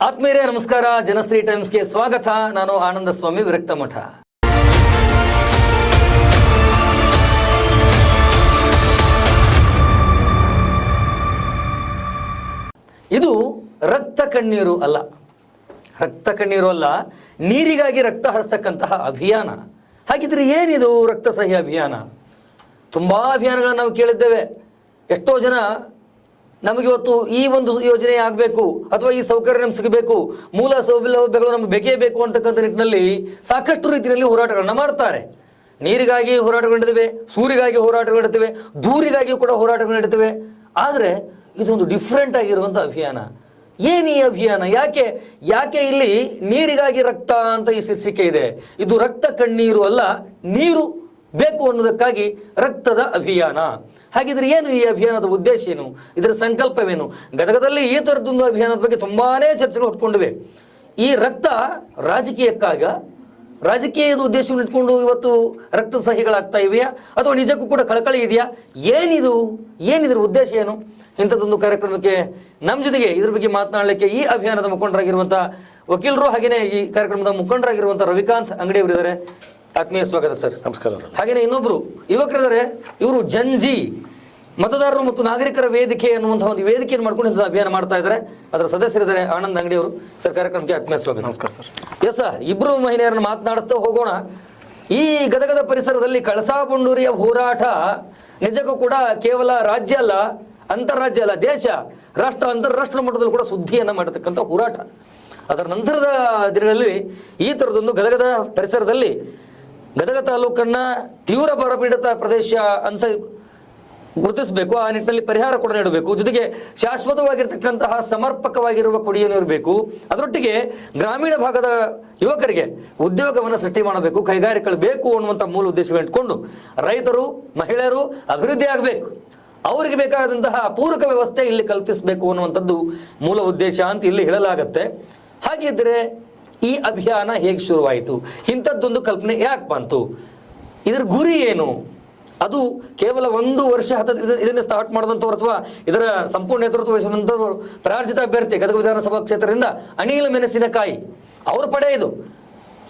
ಆತ್ಮೀಯರೇ ನಮಸ್ಕಾರ. ಜನಶ್ರೀ ಟೈಮ್ಸ್ಗೆ ಸ್ವಾಗತ. ನಾನು ಆನಂದ ಸ್ವಾಮಿ ವಿರಕ್ತ ಮಠ. ಇದು ರಕ್ತ ಕಣ್ಣೀರು ಅಲ್ಲ, ರಕ್ತ ಕಣ್ಣೀರು ಅಲ್ಲ, ನೀರಿಗಾಗಿ ರಕ್ತ ಹರಿಸ್ತಕ್ಕಂತಹ ಅಭಿಯಾನ. ಹಾಗಿದ್ರೆ ಏನಿದು ರಕ್ತ ಸಹಿ ಅಭಿಯಾನ? ತುಂಬಾ ಅಭಿಯಾನಗಳನ್ನು ನಾವು ಕೇಳಿದ್ದೇವೆ. ಎಷ್ಟೋ ಜನ ನಮಗಿವತ್ತು ಈ ಒಂದು ಯೋಜನೆ ಆಗಬೇಕು ಅಥವಾ ಈ ಸೌಕರ್ಯ ನಮ್ಗೆ ಸಿಗಬೇಕು, ಮೂಲ ಸೌಲಭ್ಯಗಳು ನಮ್ಗೆ ಬೇಕೇ ಬೇಕು ಅಂತಕ್ಕಂಥ ನಿಟ್ಟಿನಲ್ಲಿ ಸಾಕಷ್ಟು ರೀತಿಯಲ್ಲಿ ಹೋರಾಟಗಳನ್ನ ಮಾಡ್ತಾರೆ. ನೀರಿಗಾಗಿ ಹೋರಾಟಗಳು ನಡೀತವೆ, ಸೂರಿಗಾಗಿ ಹೋರಾಟಗಳು ನಡೀತವೆ, ದೂರಿಗಾಗಿಯೂ ಕೂಡ ಹೋರಾಟಗಳು ನಡೀತವೆ. ಆದರೆ ಇದೊಂದು ಡಿಫ್ರೆಂಟ್ ಆಗಿರುವಂಥ ಅಭಿಯಾನ. ಏನು ಈ ಅಭಿಯಾನ? ಯಾಕೆ ಇಲ್ಲಿ ನೀರಿಗಾಗಿ ರಕ್ತ ಅಂತ ಈ ಶೀರ್ಷಿಕೆ ಇದೆ? ಇದು ರಕ್ತ ಕಣ್ಣೀರು ಅಲ್ಲ, ನೀರು ಬೇಕು ಅನ್ನೋದಕ್ಕಾಗಿ ರಕ್ತದ ಅಭಿಯಾನ. ಹಾಗಿದ್ರೆ ಏನು ಈ ಅಭಿಯಾನದ ಉದ್ದೇಶ ಏನು? ಇದರ ಸಂಕಲ್ಪವೇನು? ಗದಗದಲ್ಲಿ ಈ ಥರದೊಂದು ಅಭಿಯಾನದ ಬಗ್ಗೆ ತುಂಬಾನೇ ಚರ್ಚೆಗಳು ಹುಟ್ಕೊಂಡಿವೆ. ಈ ರಕ್ತ ರಾಜಕೀಯದ ಉದ್ದೇಶವನ್ನು ಇಟ್ಕೊಂಡು ಇವತ್ತು ರಕ್ತ ಸಹಿಗಳಾಗ್ತಾ ಇವೆಯಾ ಅಥವಾ ನಿಜಕ್ಕೂ ಕೂಡ ಕಳಕಳಿ ಇದೆಯಾ? ಏನಿದ್ರ ಉದ್ದೇಶ ಏನು? ಇಂಥದ್ದೊಂದು ಕಾರ್ಯಕ್ರಮಕ್ಕೆ ನಮ್ಮ ಜೊತೆಗೆ ಇದ್ರ ಬಗ್ಗೆ ಮಾತನಾಡಲಿಕ್ಕೆ ಈ ಅಭಿಯಾನದ ಮುಖಂಡರಾಗಿರುವಂಥ ವಕೀಲರು ಹಾಗೆಯೇ ಈ ಕಾರ್ಯಕ್ರಮದ ಮುಖಂಡರಾಗಿರುವಂಥ ರವಿಕಾಂತ್ ಅಂಗಡಿಯವರಿದ್ದಾರೆ. ಆತ್ಮೀಯ ಸ್ವಾಗತ ಸರ್. ನಮಸ್ಕಾರ. ಹಾಗೆಯೇ ಇನ್ನೊಬ್ರು ಯುವಕರಿದ್ದಾರೆ, ಇವರು ಜಂಜಿ ಮತದಾರರು ಮತ್ತು ನಾಗರಿಕರ ವೇದಿಕೆ ಅನ್ನುವಂತಹ ಒಂದು ವೇದಿಕೆಯನ್ನು ಮಾಡ್ಕೊಂಡು ಇಂಥ ಅಭಿಯಾನ ಮಾಡ್ತಾ ಇದ್ದಾರೆ. ಅದರ ಸದಸ್ಯರಿದ್ದಾರೆ ಆನಂದ್ ಅಂಗಡಿಯವರು. ಸರ್, ಕಾರ್ಯಕ್ರಮಕ್ಕೆ ಆತ್ಮೀಯ ಸ್ವಾಗತ. ನಮಸ್ಕಾರ ಸರ್. ಎಸ್, ಇಬ್ರು ಮಹಿಳೆಯರನ್ನು ಮಾತನಾಡಿಸ್ತಾ ಹೋಗೋಣ. ಈ ಗದಗದ ಪರಿಸರದಲ್ಲಿ ಕಳಸಾ ಬಂಡೂರಿಯ ಹೋರಾಟ ನಿಜಕ್ಕೂ ಕೂಡ ಕೇವಲ ರಾಜ್ಯ ಅಲ್ಲ, ಅಂತಾರಾಜ್ಯ ಅಲ್ಲ, ದೇಶ, ರಾಷ್ಟ್ರ, ಅಂತಾರಾಷ್ಟ್ರ ಮಟ್ಟದಲ್ಲೂ ಕೂಡ ಸುದ್ದಿಯನ್ನ ಮಾಡತಕ್ಕಂಥ ಹೋರಾಟ. ಅದರ ನಂತರದ ದಿನಗಳಲ್ಲಿ ಈ ಥರದೊಂದು ಗದಗದ ಪರಿಸರದಲ್ಲಿ ಗದಗ ತಾಲೂಕನ್ನ ತೀವ್ರ ಬರಪೀಡಿತ ಪ್ರದೇಶ ಅಂತ ಗುರುತಿಸಬೇಕು, ಆ ನಿಟ್ಟಿನಲ್ಲಿ ಪರಿಹಾರ ಕೂಡ ನೀಡಬೇಕು, ಜೊತೆಗೆ ಶಾಶ್ವತವಾಗಿರ್ತಕ್ಕಂತಹ ಸಮರ್ಪಕವಾಗಿರುವ ಕುಡಿಯನ್ನು ಇರಬೇಕು, ಅದರೊಟ್ಟಿಗೆ ಗ್ರಾಮೀಣ ಭಾಗದ ಯುವಕರಿಗೆ ಉದ್ಯೋಗವನ್ನು ಸೃಷ್ಟಿ ಮಾಡಬೇಕು, ಕೈಗಾರಿಕೆಗಳು ಬೇಕು ಅನ್ನುವಂಥ ಮೂಲ ಉದ್ದೇಶವನ್ನು ಇಟ್ಕೊಂಡು ರೈತರು, ಮಹಿಳೆಯರು ಅಭಿವೃದ್ಧಿ ಆಗಬೇಕು, ಅವರಿಗೆ ಬೇಕಾದಂತಹ ಪೂರಕ ವ್ಯವಸ್ಥೆ ಇಲ್ಲಿ ಕಲ್ಪಿಸಬೇಕು ಅನ್ನುವಂಥದ್ದು ಮೂಲ ಉದ್ದೇಶ ಅಂತ ಇಲ್ಲಿ ಹೇಳಲಾಗತ್ತೆ. ಹಾಗಿದ್ರೆ ಈ ಅಭಿಯಾನ ಹೇಗೆ ಶುರುವಾಯಿತು? ಇಂಥದ್ದೊಂದು ಕಲ್ಪನೆ ಯಾಕೆ ಬಂತು? ಇದರ ಗುರಿ ಏನು? ಅದು ಕೇವಲ ಒಂದು ವರ್ಷ ಇದನ್ನು ಸ್ಟಾರ್ಟ್ ಮಾಡಿದಂಥವ್ರು ಅಥವಾ ಇದರ ಸಂಪೂರ್ಣ ನೇತೃತ್ವ ವಹಿಸಿದಂಥವ್ರು ಪ್ರಾರ್ಜಿತ ಅಭ್ಯರ್ಥಿ ಗದಗ ವಿಧಾನಸಭಾ ಕ್ಷೇತ್ರದಿಂದ ಅನಿಲ್ ಮೆಣಸಿನಕಾಯಿ ಅವ್ರ ಪಡೆ. ಇದು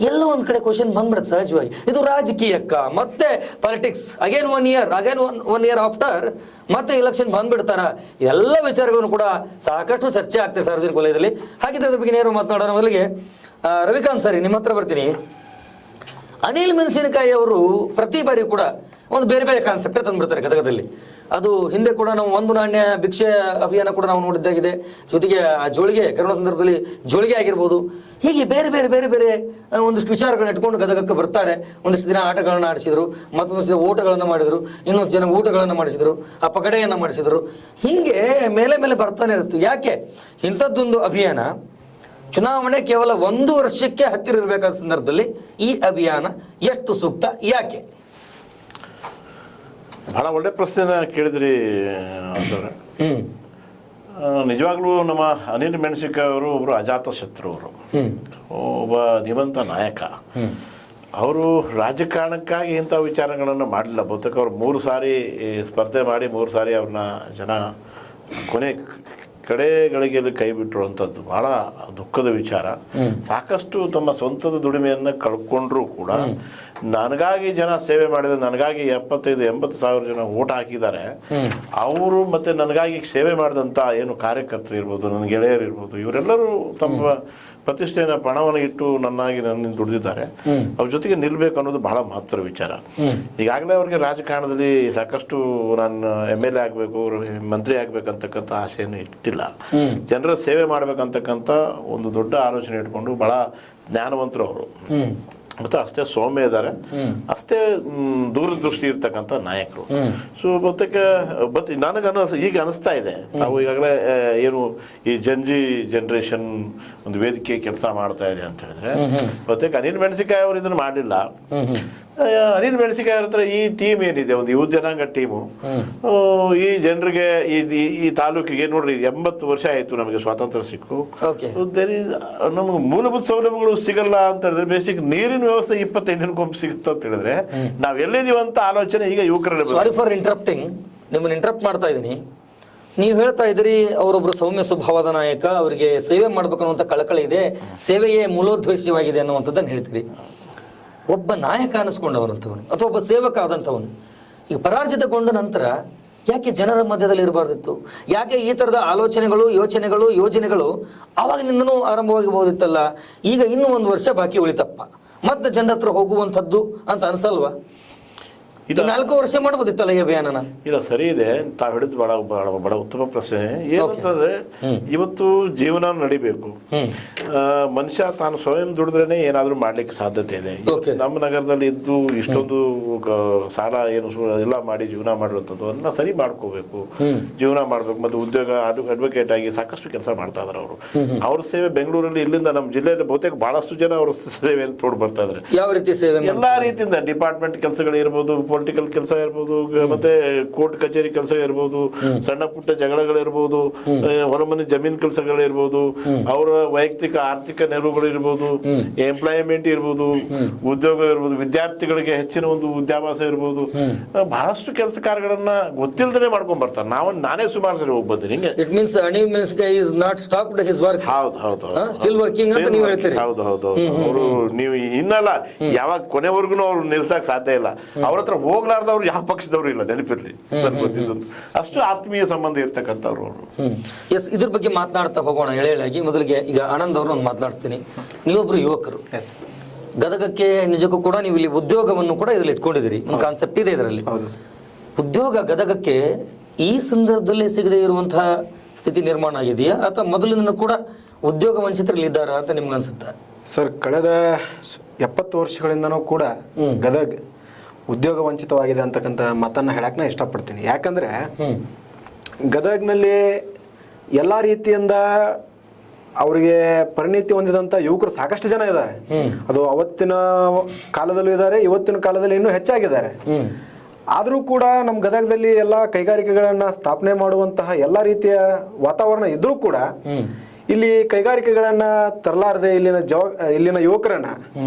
ಎಲ್ಲೋ ಒಂದ್ ಕಡೆ ಕ್ವಶನ್ ಬಂದ್ಬಿಡುತ್ತೆ ಸಹಜವಾಗಿ, ಇದು ರಾಜಕೀಯಕ್ಕ ಮತ್ತೆ politics again one year after ಮತ್ತೆ ಇಲೆಕ್ಷನ್ ಬಂದ್ಬಿಡ್ತಾರ? ಎಲ್ಲ ವಿಚಾರಗಳನ್ನು ಕೂಡ ಸಾಕಷ್ಟು ಚರ್ಚೆ ಆಗ್ತದೆ ಸಾರ್ವಜನಿಕ ವಲಯದಲ್ಲಿ. ಹಾಗಿದ್ರೆ ಅದ್ರ ಬಗ್ಗೆ ನೇರ ಮಾತನಾಡೋಣ. ಮೊದಲಿಗೆ ರವಿಕಾಂತ್ ಸರಿ, ನಿಮ್ಮ ಹತ್ರ ಬರ್ತೀನಿ. ಅನಿಲ್ ಮೆಣಸಿನಕಾಯಿ ಅವರು ಪ್ರತಿ ಬಾರಿ ಕೂಡ ಒಂದು ಬೇರೆ ಬೇರೆ ಕಾನ್ಸೆಪ್ಟ್ ತಂದ್ಬಿಡ್ತಾರೆ ಗದಗದಲ್ಲಿ. ಅದು ಹಿಂದೆ ಕೂಡ ನಾವು ಒಂದು ನಾಣ್ಯ ಭಿಕ್ಷೆ ಅಭಿಯಾನ ಕೂಡ ನಾವು ನೋಡಿದ್ದಾಗಿದೆ. ಜೊತೆಗೆ ಆ ಜೋಳಿಗೆ ಕರೋನಾ ಸಂದರ್ಭದಲ್ಲಿ ಜೋಳಿಗೆ ಆಗಿರ್ಬೋದು. ಹೀಗೆ ಬೇರೆ ಬೇರೆ ಬೇರೆ ಬೇರೆ ಒಂದಿಷ್ಟು ವಿಚಾರಗಳನ್ನ ಇಟ್ಕೊಂಡು ಗದಗಕ್ಕೆ ಬರ್ತಾರೆ. ಒಂದಿಷ್ಟು ದಿನ ಆಟಗಳನ್ನ ಆಡಿಸಿದ್ರು, ಮತ್ತೊಂದಿಷ್ಟು ದಿನ ಓಟಗಳನ್ನು ಮಾಡಿದ್ರು, ಇನ್ನೊಂದು ಜನ ಊಟಗಳನ್ನು ಮಾಡಿಸಿದ್ರು, ಆ ಪಗಡೆಯನ್ನು ಮಾಡಿಸಿದ್ರು. ಹಿಂಗೆ ಮೇಲೆ ಮೇಲೆ ಬರ್ತಾನೆ ಇರುತ್ತೆ. ಯಾಕೆ ಇಂಥದ್ದೊಂದು ಅಭಿಯಾನ? ಚುನಾವಣೆ ಕೇವಲ ಒಂದು ವರ್ಷಕ್ಕೆ ಹತ್ತಿರ ಇರಬೇಕಾದ ಸಂದರ್ಭದಲ್ಲಿ ಈ ಅಭಿಯಾನ ಎಷ್ಟು ಸೂಕ್ತ? ಯಾಕೆ? ಬಹಳ ಒಳ್ಳೆ ಪ್ರಶ್ನೆ ಕೇಳಿದ್ರಿ ಅಂತವ್ರೆ. ನಿಜವಾಗ್ಲೂ ನಮ್ಮ ಅನಿಲ್ ಮೆಣಸಿನಕಾಯಿ ಅವರು ಒಬ್ಬರು ಅಜಾತ ಶತ್ರು, ಅವರು ಒಬ್ಬ ಧೀಮಂತ ನಾಯಕ. ಅವರು ರಾಜಕಾರಣಕ್ಕಾಗಿ ಇಂಥ ವಿಚಾರಗಳನ್ನು ಮಾಡಲಿಲ್ಲ. ಬಹುತೇಕ ಅವರು 3 ಸಾರಿ ಸ್ಪರ್ಧೆ ಮಾಡಿ 3 ಸಾರಿ ಅವ್ರನ್ನ ಜನ ಕೊನೆ ಕಡೆಗಳಿಗೆ ಕೈ ಬಿಟ್ಟರು ಅಂಥದ್ದು ಬಹಳ ದುಃಖದ ವಿಚಾರ. ಸಾಕಷ್ಟು ತಮ್ಮ ಸ್ವಂತದ ದುಡಿಮೆಯನ್ನು ಕಳ್ಕೊಂಡ್ರು ಕೂಡ ನನಗಾಗಿ ಜನ ಸೇವೆ ಮಾಡಿದ, ನನಗಾಗಿ 75-80 ಸಾವಿರ ಜನ ಓಟ್ ಹಾಕಿದ್ದಾರೆ ಅವರು, ಮತ್ತೆ ನನಗಾಗಿ ಸೇವೆ ಮಾಡಿದಂಥ ಏನು ಕಾರ್ಯಕರ್ತರು ಇರ್ಬೋದು, ನನ್ನ ಗೆಳೆಯರು ಇರ್ಬೋದು, ಇವರೆಲ್ಲರೂ ತಮ್ಮ ಪ್ರತಿಷ್ಠೆನ ಪಣವನ್ನು ಇಟ್ಟು ನನ್ನಿಂದ ದುಡಿದಿದ್ದಾರೆ. ಅವ್ರ ಜೊತೆಗೆ ನಿಲ್ಬೇಕು ಅನ್ನೋದು ಬಹಳ ಮಹತ್ವದ ವಿಚಾರ. ಈಗಾಗಲೇ ಅವ್ರಿಗೆ ರಾಜಕಾರಣದಲ್ಲಿ ಸಾಕಷ್ಟು ನಾನು MLA ಆಗಬೇಕು, ಮಂತ್ರಿ ಆಗ್ಬೇಕಂತಕ್ಕಂಥ ಆಸೆಯನ್ನು ಇಟ್ಟಿಲ್ಲ. ಜನರ ಸೇವೆ ಮಾಡ್ಬೇಕಂತಕ್ಕಂಥ ಒಂದು ದೊಡ್ಡ ಆಲೋಚನೆ ಇಟ್ಕೊಂಡು ಬಹಳ ಜ್ಞಾನವಂತರು ಅವರು. ಮತ್ತು ಅಷ್ಟೇ ಸೌಮ್ಯ ಇದ್ದಾರೆ, ಅಷ್ಟೇ ದೂರದೃಷ್ಟಿ ಇರ್ತಕ್ಕಂಥ ನಾಯಕರು. ಸೊ ನನಗೆ ಈಗ ಅನಿಸ್ತಾ ಇದೆ, ನಾವು ಈಗಾಗಲೇ ಏನು ಈ ಜಂಜಿ ಜನರೇಷನ್ ಒಂದು ವೇದಿಕೆ ಕೆಲಸ ಮಾಡ್ತಾ ಇದೆ ಅಂತ ಹೇಳಿದ್ರೆ, ಬಹುತೇಕ ಅನಿಲ್ ಮೆಣಸಿನಕಾಯಿ ಅವರು ಇದನ್ನು ಮಾಡಲಿಲ್ಲ. ಅನಿಲ್ ಮೆಣಸಿನಕಾಯಿ ಅವ್ರ ಹತ್ರ ಈ ಟೀಮ್ ಏನಿದೆ, ಒಂದು ಯುವ ಜನಾಂಗ ಟೀಮು, ಈ ಜನರಿಗೆ ಈ ತಾಲೂಕಿಗೆ ನೋಡ್ರಿ 80 ವರ್ಷ ಆಯಿತು ನಮಗೆ ಸ್ವಾತಂತ್ರ್ಯ ಸಿಕ್ಕು. ನಮ್ಗೆ ಮೂಲಭೂತ ಸೌಲಭ್ಯಗಳು ಸಿಗಲ್ಲ ಅಂತ ಹೇಳಿದ್ರೆ, ಬೇಸಿಕ್ ನೀರಿನ ವ್ಯವಸ್ಥೆ 25 ದಿನಕ್ಕೊಮ್ಮೆ ಸಿಗುತ್ತೆ ಅಂತ ಹೇಳಿದ್ರೆ ನಾವ್ ಎಲ್ಲಿದೀವಿ ಅಂತ ಆಲೋಚನೆ ಈಗ ಯುವಕರಲ್ಲಿ. ಸಾರಿ ಫಾರ್ ಇಂಟರಪ್ಟಿಂಗ್, ನಿಮ್ಮನ್ನು ಇಂಟರಪ್ಟ್ ಮಾಡ್ತಾ ಇದ್ದೀನಿ. ನೀವು ಹೇಳ್ತಾ ಇದ್ರಿ ಅವರೊಬ್ರು ಸೌಮ್ಯ ಸ್ವಭಾವದ ನಾಯಕ, ಅವರಿಗೆ ಸೇವೆ ಮಾಡ್ಬೇಕು ಅನ್ನುವಂಥ ಕಳಕಳಿ ಇದೆ, ಸೇವೆಯೇ ಮೂಲೋದ್ದೇಶವಾಗಿದೆ ಅನ್ನುವಂಥದ್ದನ್ನು ಹೇಳ್ತೀರಿ. ಒಬ್ಬ ನಾಯಕ ಅನಿಸ್ಕೊಂಡವನಂತವನು ಅಥವಾ ಒಬ್ಬ ಸೇವಕ ಆದಂಥವನು ಈಗ ಪರಾಜಿತಗೊಂಡ ನಂತರ ಯಾಕೆ ಜನರ ಮಧ್ಯದಲ್ಲಿ ಇರಬಾರ್ದಿತ್ತು? ಯಾಕೆ ಈ ಥರದ ಆಲೋಚನೆಗಳು, ಯೋಜನೆಗಳು ಆವಾಗಿನಿಂದನೂ ಆರಂಭವಾಗಿಬಹುದಿತ್ತಲ್ಲ? ಈಗ ಇನ್ನೂ 1 ವರ್ಷ ಬಾಕಿ ಉಳಿತಪ್ಪ, ಮತ್ತೆ ಜನರ ಹತ್ರ ಹೋಗುವಂಥದ್ದು ಅಂತ ಅನ್ಸಲ್ವಾ? 4 ವರ್ಷ ಮಾಡ್ಬೋದಿತ್ತಲ್ಲ ಈ ಅಭಿಯಾನನ? ಇಲ್ಲ, ಸರಿ ಇದೆ. ತಾವು ಹಿಡಿದು ಬಹಳ ಉತ್ತಮ ಪ್ರಶ್ನೆ. ಏನಂತಂದ್ರೆ ಇವತ್ತು ಜೀವನ ನಡಿಬೇಕು. ಮನುಷ್ಯ ತಾನು ಸ್ವಯಂ ದುಡಿದ್ರೇನೆ ಏನಾದ್ರೂ ಮಾಡ್ಲಿಕ್ಕೆ ಸಾಧ್ಯತೆ ಇದೆ. ನಮ್ಮ ನಗರದಲ್ಲಿ ಇದ್ದು ಇಷ್ಟೊಂದು ಸಾಲ ಏನು ಎಲ್ಲ ಮಾಡಿ ಜೀವನ ಮಾಡುವಂಥದ್ದು ಅದನ್ನ ಸರಿ ಮಾಡ್ಕೋಬೇಕು, ಜೀವನ ಮಾಡ್ಬೇಕು. ಮತ್ತೆ ಉದ್ಯೋಗ ಅಡ್ವೊಕೇಟ್ ಆಗಿ ಸಾಕಷ್ಟು ಕೆಲಸ ಮಾಡ್ತಾ ಇದಾರೆ ಅವರು. ಅವ್ರ ಸೇವೆ ಬೆಂಗಳೂರಲ್ಲಿ ಇಲ್ಲಿಂದ ನಮ್ಮ ಜಿಲ್ಲೆಯಲ್ಲಿ ಬಹುತೇಕ ಬಹಳಷ್ಟು ಜನ ಅವ್ರ ಸೇವೆಯನ್ನು ತೋಡ್ ಬರ್ತಾ ಇದಾರೆ. ಯಾವ ರೀತಿ ಸೇವೆ? ಎಲ್ಲಾ ರೀತಿಯಿಂದ ಡಿಪಾರ್ಟ್ಮೆಂಟ್ ಕೆಲಸಗಳು ಇರ್ಬೋದು, ಪೊಲಿಟಿಕಲ್ ಕೆಲಸ ಇರ್ಬೋದು, ಮತ್ತೆ ಕೋರ್ಟ್ ಕಚೇರಿ ಕೆಲಸ ಇರ್ಬೋದು, ಸಣ್ಣ ಪುಟ್ಟ ಜಗಳಗಳಿರ್ಬೋದು, ಹೊರಮನೆ ಜಮೀನ್ ಕೆಲಸಗಳಿರ್ಬೋದು, ಅವರ ವೈಯಕ್ತಿಕ ಆರ್ಥಿಕ ನೆರವುಗಳು ಇರ್ಬೋದು, ಎಂಪ್ಲಾಯ್ಮೆಂಟ್ ಇರ್ಬೋದು, ಉದ್ಯೋಗ ಇರ್ಬೋದು, ವಿದ್ಯಾರ್ಥಿಗಳಿಗೆ ಹೆಚ್ಚಿನ ಒಂದು ವಿದ್ಯಾಭ್ಯಾಸ ಇರ್ಬೋದು, ಬಹಳಷ್ಟು ಕೆಲಸ ಕಾರ್ಯಗಳನ್ನ ಗೊತ್ತಿಲ್ಲದೇ ಮಾಡ್ಕೊಂಡ್ ಬರ್ತಾರೆ. ನಾನೇ ಸುಮಾರು ಸರಿ ಹೋಗಿ ಬಂದಿನಿ. ಹಿಂಗೆ ಇಟ್ ಮೀನ್ಸ್ ಅನಿಲ್ ಮೆಣಸಿನಕಾಯಿ is not stopped his work. ಹೌದು ಸ್ಟಿಲ್ ವರ್ಕಿಂಗ್ ಅಂತ ನೀವು ಹೇಳ್ತೀರಿ. ಹೌದು ಅವರು ನೀವು ಇನ್ನಲ್ಲ ಯಾವಾಗ ಕೊನೆವರೆಗೂ ಅವ್ರು ನಿಲ್ಸಕ್ ಸಾಧ್ಯ ಇಲ್ಲ. ಅವ್ರ ಹತ್ರ ಹೋಗ್ಲಾರ್ದವ್ರು ಯಾವ ಪಕ್ಷದವ್ರು ಇಲ್ಲ, ನೆನಪಿರ್ಲಿ. ಗೊತ್ತಿದ್ದಂತ ಅಷ್ಟು ಆತ್ಮೀಯ ಸಂಬಂಧ ಇರ್ತಕ್ಕಂಥವ್ರು ಅವರು. ಎಸ್, ಇದ್ರ ಬಗ್ಗೆ ಮಾತನಾಡ್ತಾ ಹೋಗೋಣ ಎಳೆಯಾಗಿ. ಮೊದಲಿಗೆ ಈಗ ಆನಂದ್ ಅವ್ರನ್ನ ಮಾತನಾಡಿಸ್ತೀನಿ. ನೀವೊಬ್ರು ಯುವಕರು, ಗದಗಕ್ಕೆ ನಿಜಕ್ಕೂ ಕೂಡ ನೀವು ಇಲ್ಲಿ ಉದ್ಯೋಗವನ್ನು ಕೂಡ ಇದ್ರಲ್ಲಿ ಇಟ್ಕೊಂಡಿದ್ದೀರಿ. ಒಂದು ಕಾನ್ಸೆಪ್ಟ್ ಇದೆ ಇದರಲ್ಲಿ. ಉದ್ಯೋಗ ಗದಗಕ್ಕೆ ಈ ಸಂದರ್ಭದಲ್ಲಿ ಸಿಗದೇ ಇರುವಂತಹ ಸ್ಥಿತಿ ನಿರ್ಮಾಣ ಆಗಿದೆಯಾ, ಅಥವಾ ಮೊದಲಿನ ಕೂಡ ಉದ್ಯೋಗ ವಂಚಿತರಲ್ಲಿದ್ದಾರಾ ಅಂತ ನಿಮ್ಗೆ ಅನ್ಸುತ್ತಾ? ಸರ್, ಕಳೆದ 70 ವರ್ಷಗಳಿಂದನೂ ಕೂಡ ಗದಗ ಉದ್ಯೋಗ ವಂಚಿತವಾಗಿದೆ ಅಂತಕ್ಕಂಥ ಮಾತನ್ನ ಹೇಳಕ್ ನಾ ಇಷ್ಟಪಡ್ತೀನಿ. ಯಾಕಂದ್ರೆ ಗದಗ್ನಲ್ಲಿ ಎಲ್ಲ ರೀತಿಯಿಂದ ಅವರಿಗೆ ಪರಿಣಿತಿ ಹೊಂದಿದಂತ ಯುವಕರು ಸಾಕಷ್ಟು ಜನ ಇದ್ದಾರೆ. ಅದು ಅವತ್ತಿನ ಕಾಲದಲ್ಲೂ ಇದ್ದಾರೆ, ಇವತ್ತಿನ ಕಾಲದಲ್ಲಿ ಇನ್ನೂ ಹೆಚ್ಚಾಗಿದ್ದಾರೆ. ಆದರೂ ಕೂಡ ನಮ್ಮ ಗದಗದಲ್ಲಿ ಎಲ್ಲ ಕೈಗಾರಿಕೆಗಳನ್ನ ಸ್ಥಾಪನೆ ಮಾಡುವಂತಹ ಎಲ್ಲ ರೀತಿಯ ವಾತಾವರಣ ಇದ್ರೂ ಕೂಡ ಇಲ್ಲಿ ಕೈಗಾರಿಕೆಗಳನ್ನ ತರಲಾರದೆ ಇಲ್ಲಿನ ಯುವಕರನ್ನ